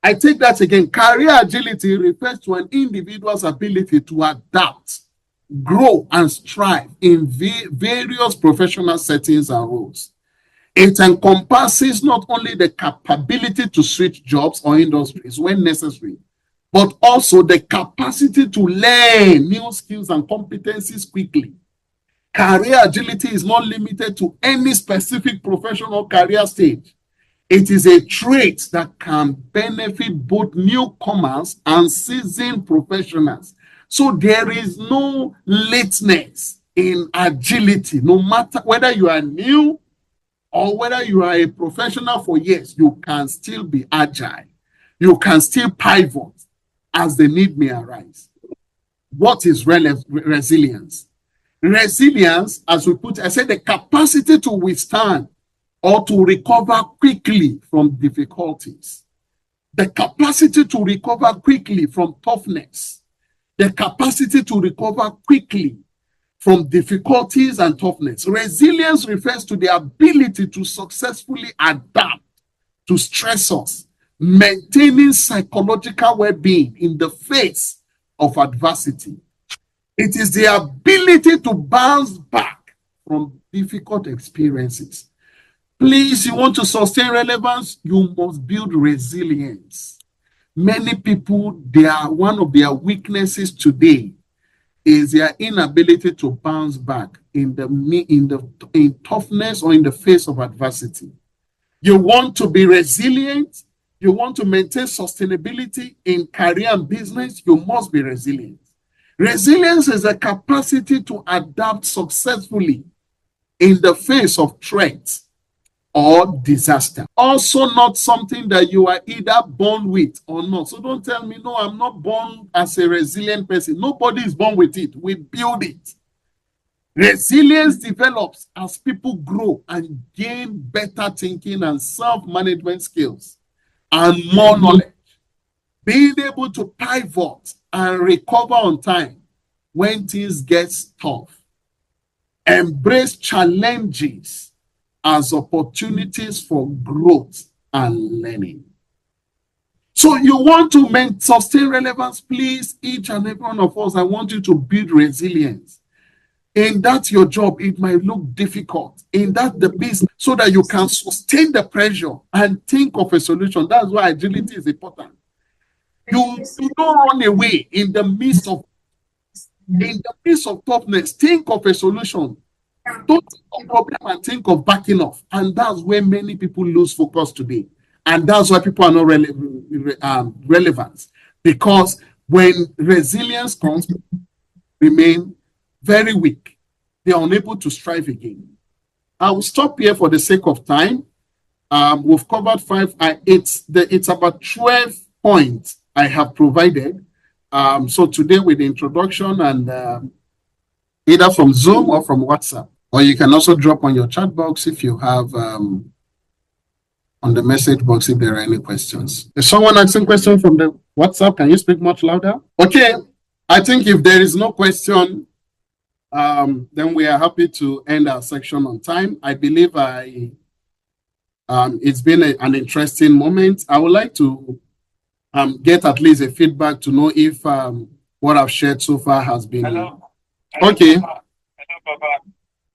I take that again. Career agility refers to an individual's ability to adapt, grow, and strive in various professional settings and roles. It encompasses not only the capability to switch jobs or industries when necessary, but also the capacity to learn new skills and competencies quickly. Career agility is not limited to any specific professional career stage. It is a trait that can benefit both newcomers and seasoned professionals. So there is no lateness in agility. No matter whether you are new or whether you are a professional for years, you can still be agile. You can still pivot as the need may arise. What is resilience? Resilience, as we put, I said, the capacity to withstand or to recover quickly from difficulties. The capacity to recover quickly from toughness. The capacity to recover quickly from difficulties and toughness. Resilience refers to the ability to successfully adapt to stressors, maintaining psychological well-being in the face of adversity. It is the ability to bounce back from difficult experiences. Please, you want to sustain relevance, you must build resilience. Many people, one of their weaknesses today is their inability to bounce back in toughness or in the face of adversity. You want to be resilient, you want to maintain sustainability in career and business, you must be resilient. Resilience is a capacity to adapt successfully in the face of threats or disaster. Also not something that you are either born with or not. So don't tell me, no, I'm not born as a resilient person. Nobody is born with it. We build it. Resilience develops as people grow and gain better thinking and self-management skills and more knowledge. Being able to pivot and recover on time when things get tough. Embrace challenges as opportunities for growth and learning. So you want to sustain relevance, please, each and every one of us, I want you to build resilience. In that your job, it might look difficult. In that the business, so that you can sustain the pressure and think of a solution. That's why agility is important. You don't run away in the midst of toughness. Think of a solution Don't think of problem and think of backing off. And that's where many people lose focus today. And that's why people are not relevant. Because when resilience comes, remain very weak. They are unable to strive again. I will stop here for the sake of time. We've covered it's about 12 points I have provided. So today with the introduction and either from Zoom or from WhatsApp, or you can also drop on your chat box if you have on the message box if there are any questions. Is someone asking questions from the WhatsApp? Can you speak much louder? Okay, I think if there is no question, then we are happy to end our section on time. I believe it's been an interesting moment. I would like to get at least a feedback to know if what I've shared so far has been. Hello. Okay. Hello, Baba.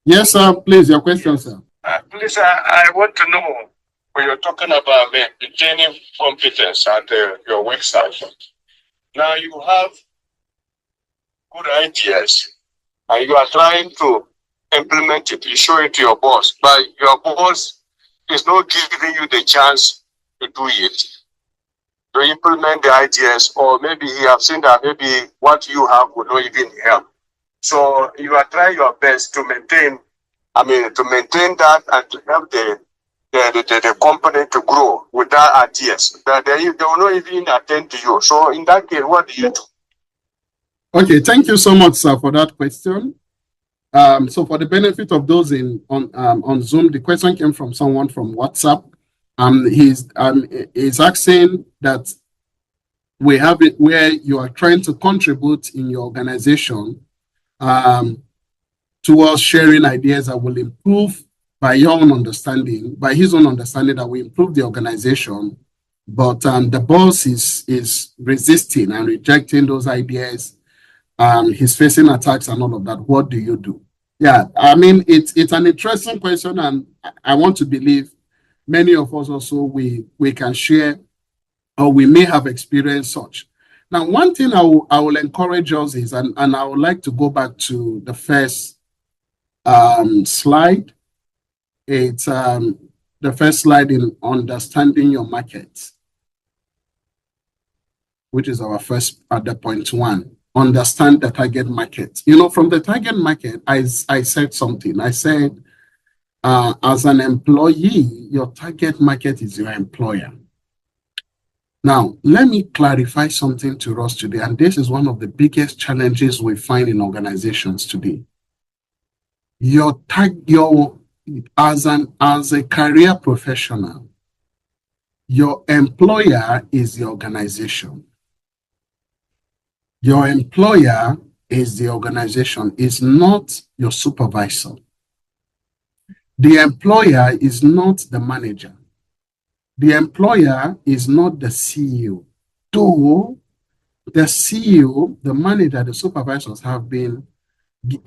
Yes, sir. Please, your question, sir. Please, I want to know when you're talking about maintaining competence at your website. Now you have good ideas and you are trying to implement it. You show it to your boss, but your boss is not giving you the chance to do it, to implement the ideas, or maybe he has seen that maybe what you have will not even help. So you are trying your best to maintain that and to help the company to grow with that ideas. They will not even attend to you. So in that case, what do you do? Okay, thank you so much, sir, for that question. So for the benefit of those on Zoom, the question came from someone from WhatsApp. He's asking that we have it where you are trying to contribute in your organization towards sharing ideas that will improve by his own understanding that will improve the organization, but the boss is resisting and rejecting those ideas. He's facing attacks and all of that. What do you do? Yeah, I mean, it's an interesting question, and I want to believe many of us also we can share, or we may have experienced such. Now, one thing I will encourage us is, and I would like to go back to the first slide. It's the first slide in understanding your market, which is our first at the point one. Understand the target market. You know, from the target market, I said something. I said, as an employee, your target market is your employer. Now, let me clarify something to us today, and this is one of the biggest challenges we find in organizations today. As a career professional, your employer is the organization. Your employer is the organization, is not your supervisor. The employer is not the manager. The employer is not the CEO. Though the CEO, the manager, the supervisors have been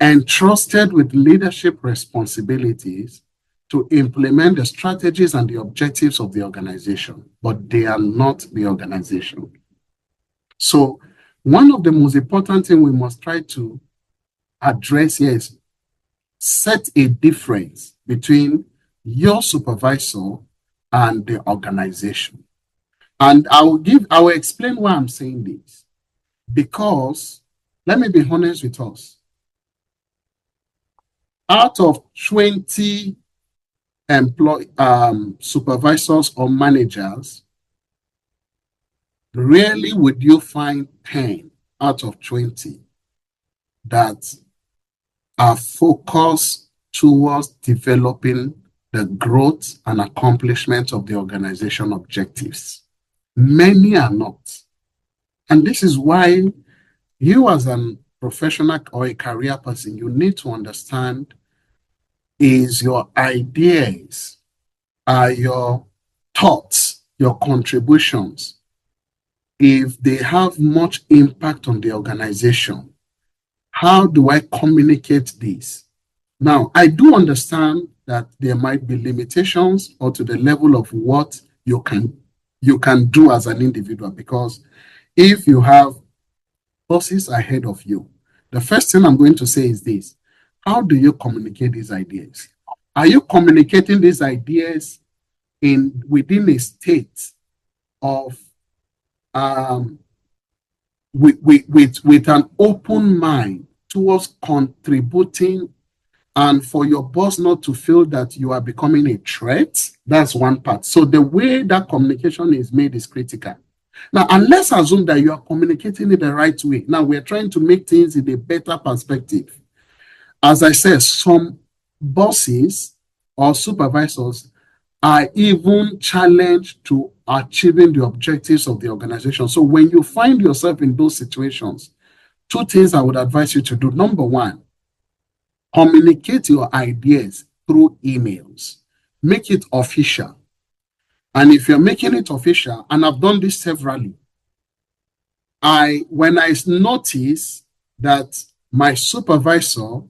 entrusted with leadership responsibilities to implement the strategies and the objectives of the organization, but they are not the organization. So one of the most important things we must try to address here is set a difference between your supervisor and the organization. And I will explain why I'm saying this. Because, let me be honest with us, out of 20 supervisors or managers, rarely would you find 10 out of 20 that are focused towards developing the growth and accomplishment of the organization objectives. Many are not. And this is why you as a professional or a career person, you need to understand is your ideas, are your thoughts, your contributions, if they have much impact on the organization, how do I communicate this? Now, I do understand that there might be limitations or to the level of what you can do as an individual, because if you have bosses ahead of you, the first thing I'm going to say is this: how do you communicate these ideas? Are you communicating these ideas within a state of with an open mind towards contributing, and for your boss not to feel that you are becoming a threat? That's one part. So the way that communication is made is critical. Now, and let's assume that you are communicating it the right way. Now, we're trying to make things in a better perspective. As I said, some bosses or supervisors are even challenged to achieving the objectives of the organization. So when you find yourself in those situations, two things I would advise you to do. Number one, communicate your ideas through emails. Make it official. And if you're making it official, and I've done this severally, when I notice that my supervisor,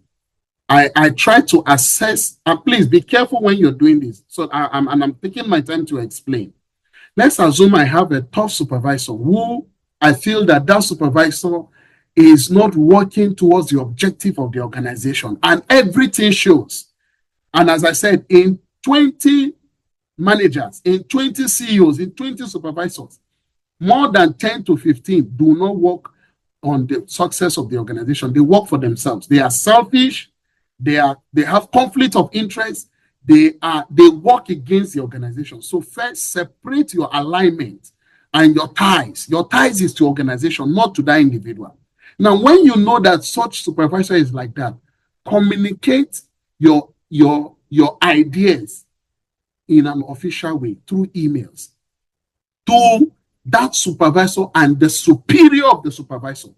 I try to assess, and please be careful when you're doing this. So I'm taking my time to explain. Let's assume I have a tough supervisor who I feel that supervisor is not working towards the objective of the organization, and everything shows. And as I said, in 20 managers, in 20 CEOs, in 20 supervisors, more than 10 to 15 do not work on the success of the organization. They work for themselves. They are selfish. They have conflict of interest. They work against the organization. So first, separate your alignment and your ties. Your ties is to organization, not to that individual. Now, when you know that such supervisor is like that, communicate your ideas in an official way through emails to that supervisor and the superior of the supervisor.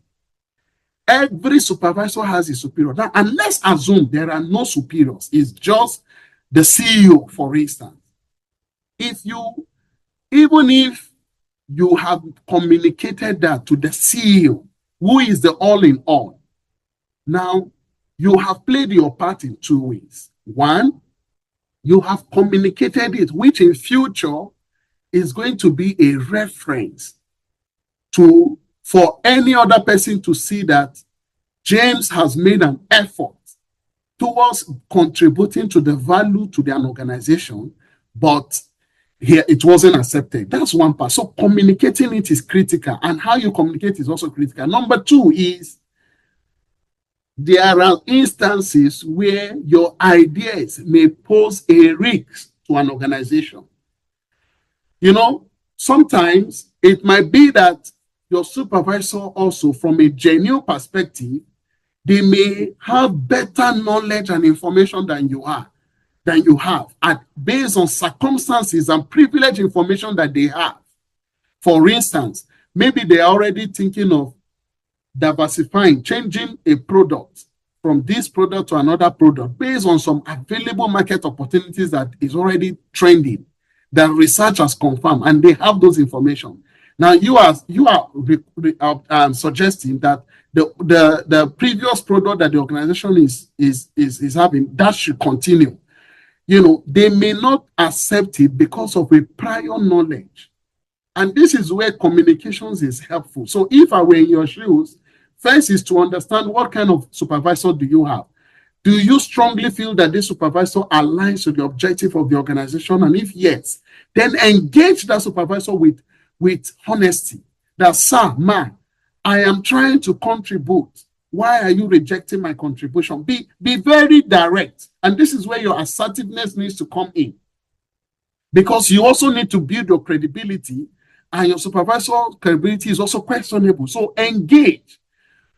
Every supervisor has a superior. Now, and let's assume there are no superiors. It's just the CEO, for instance. Even if you have communicated that to the CEO, who is the all in all, now you have played your part in two ways. One, you have communicated it, which in future is going to be a reference for any other person to see that James has made an effort towards contributing to the value to an organization, but here it wasn't accepted. That's one part. So communicating it is critical, and how you communicate is also critical. Number two is there are instances where your ideas may pose a risk to an organization. Sometimes it might be that your supervisor also, from a genuine perspective, they may have better knowledge and information than you have, and based on circumstances and privileged information that they have. For instance, maybe they are already thinking of diversifying, changing a product from this product to another product based on some available market opportunities that is already trending, that research has confirmed, and they have those information. Now you are suggesting that the previous product that the organization is having, that should continue. They may not accept it because of a prior knowledge. And this is where communications is helpful. So if I were in your shoes, first is to understand what kind of supervisor do you have. Do you strongly feel that this supervisor aligns with the objective of the organization? And if yes, then engage that supervisor with honesty. That, sir, man, I am trying to contribute. Why are you rejecting my contribution? Be very direct. And this is where your assertiveness needs to come in. Because you also need to build your credibility, and your supervisor's credibility is also questionable. So engage.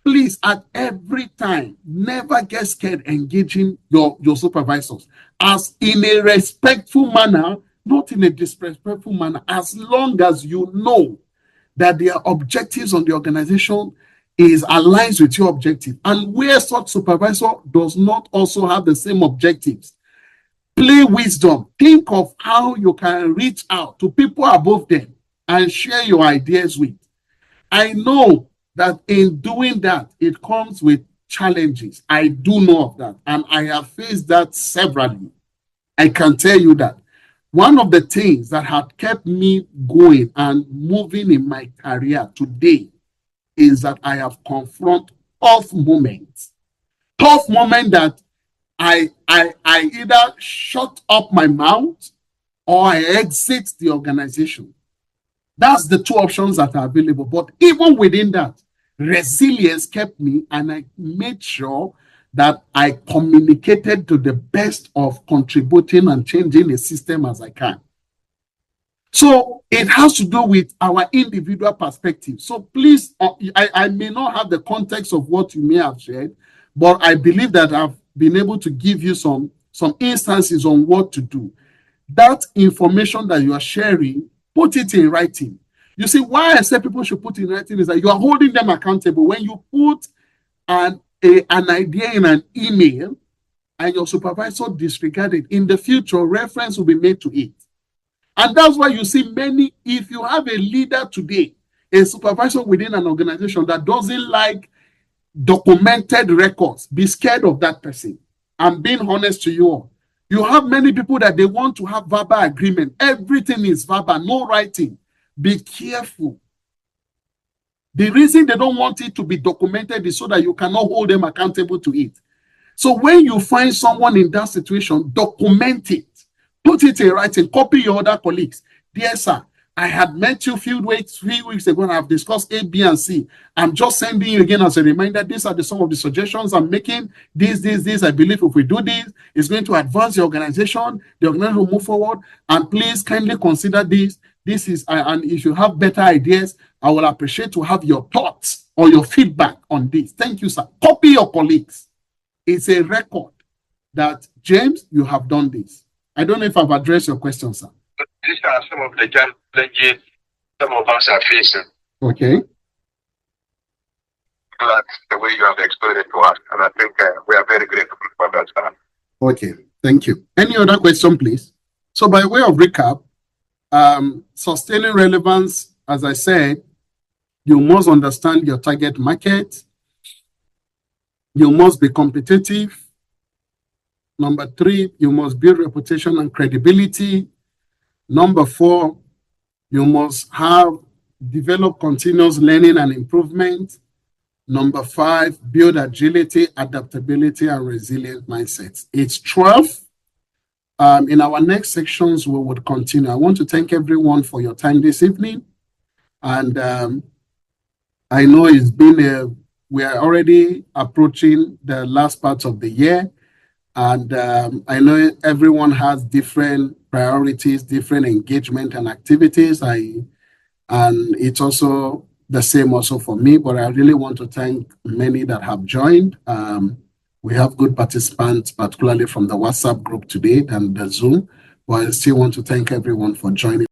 Please, at every time, never get scared engaging your supervisors, as in a respectful manner, not in a disrespectful manner, as long as you know that their objectives on the organization is aligns with your objective. And where such supervisor does not also have the same objectives, play wisdom. Think of how you can reach out to people above them and share your ideas with. I know that in doing that, it comes with challenges. I do know of that, and I have faced that severally. I can tell you that one of the things that had kept me going and moving in my career today is that I have confronted tough moments that I either shut up my mouth or I exit the organization. That's the two options that are available. But even within that, resilience kept me, and I made sure that I communicated to the best of contributing and changing the system as I can. So it has to do with our individual perspective. So please, I may not have the context of what you may have shared, but I believe that I've been able to give you some instances on what to do. That information that you are sharing, put it in writing. You see, why I say people should put in writing is that you are holding them accountable. When you put an idea in an email and your supervisor disregard it, in the future, reference will be made to it. And that's why you see many, if you have a leader today, a supervisor within an organization that doesn't like documented records, be scared of that person. I'm being honest to you all. You have many people that they want to have verbal agreement. Everything is verbal, no writing. Be careful. The reason they don't want it to be documented is so that you cannot hold them accountable to it. So when you find someone in that situation, document it. Put it in writing. Copy your other colleagues. Dear sir, I had met you a few weeks ago and I've discussed A, B, and C. I'm just sending you again as a reminder. These are some of the suggestions I'm making. This. I believe if we do this, it's going to advance the organization. The organization will move forward. And please kindly consider this. This is, and if you have better ideas, I will appreciate to have your thoughts or your feedback on this. Thank you, sir. Copy your colleagues. It's a record that, James, you have done this. I don't know if I've addressed your question, sir. These are some of the challenges some of us are facing. Okay. That's the way you have explained it to us, and I think we are very grateful for that, sir. Okay, thank you. Any other question, please? So by way of recap, sustaining relevance, as I said, you must understand your target market. You must be competitive. Number 3, you must build reputation and credibility. Number 4, you must develop continuous learning and improvement. Number 5, build agility, adaptability, and resilient mindsets. It's 12. In our next sections, we would continue. I want to thank everyone for your time this evening. And I know it's been we are already approaching the last part of the year. And I know everyone has different priorities, different engagement and activities. And it's also the same also for me, but I really want to thank many that have joined. We have good participants, particularly from the WhatsApp group today and the Zoom, but I still want to thank everyone for joining.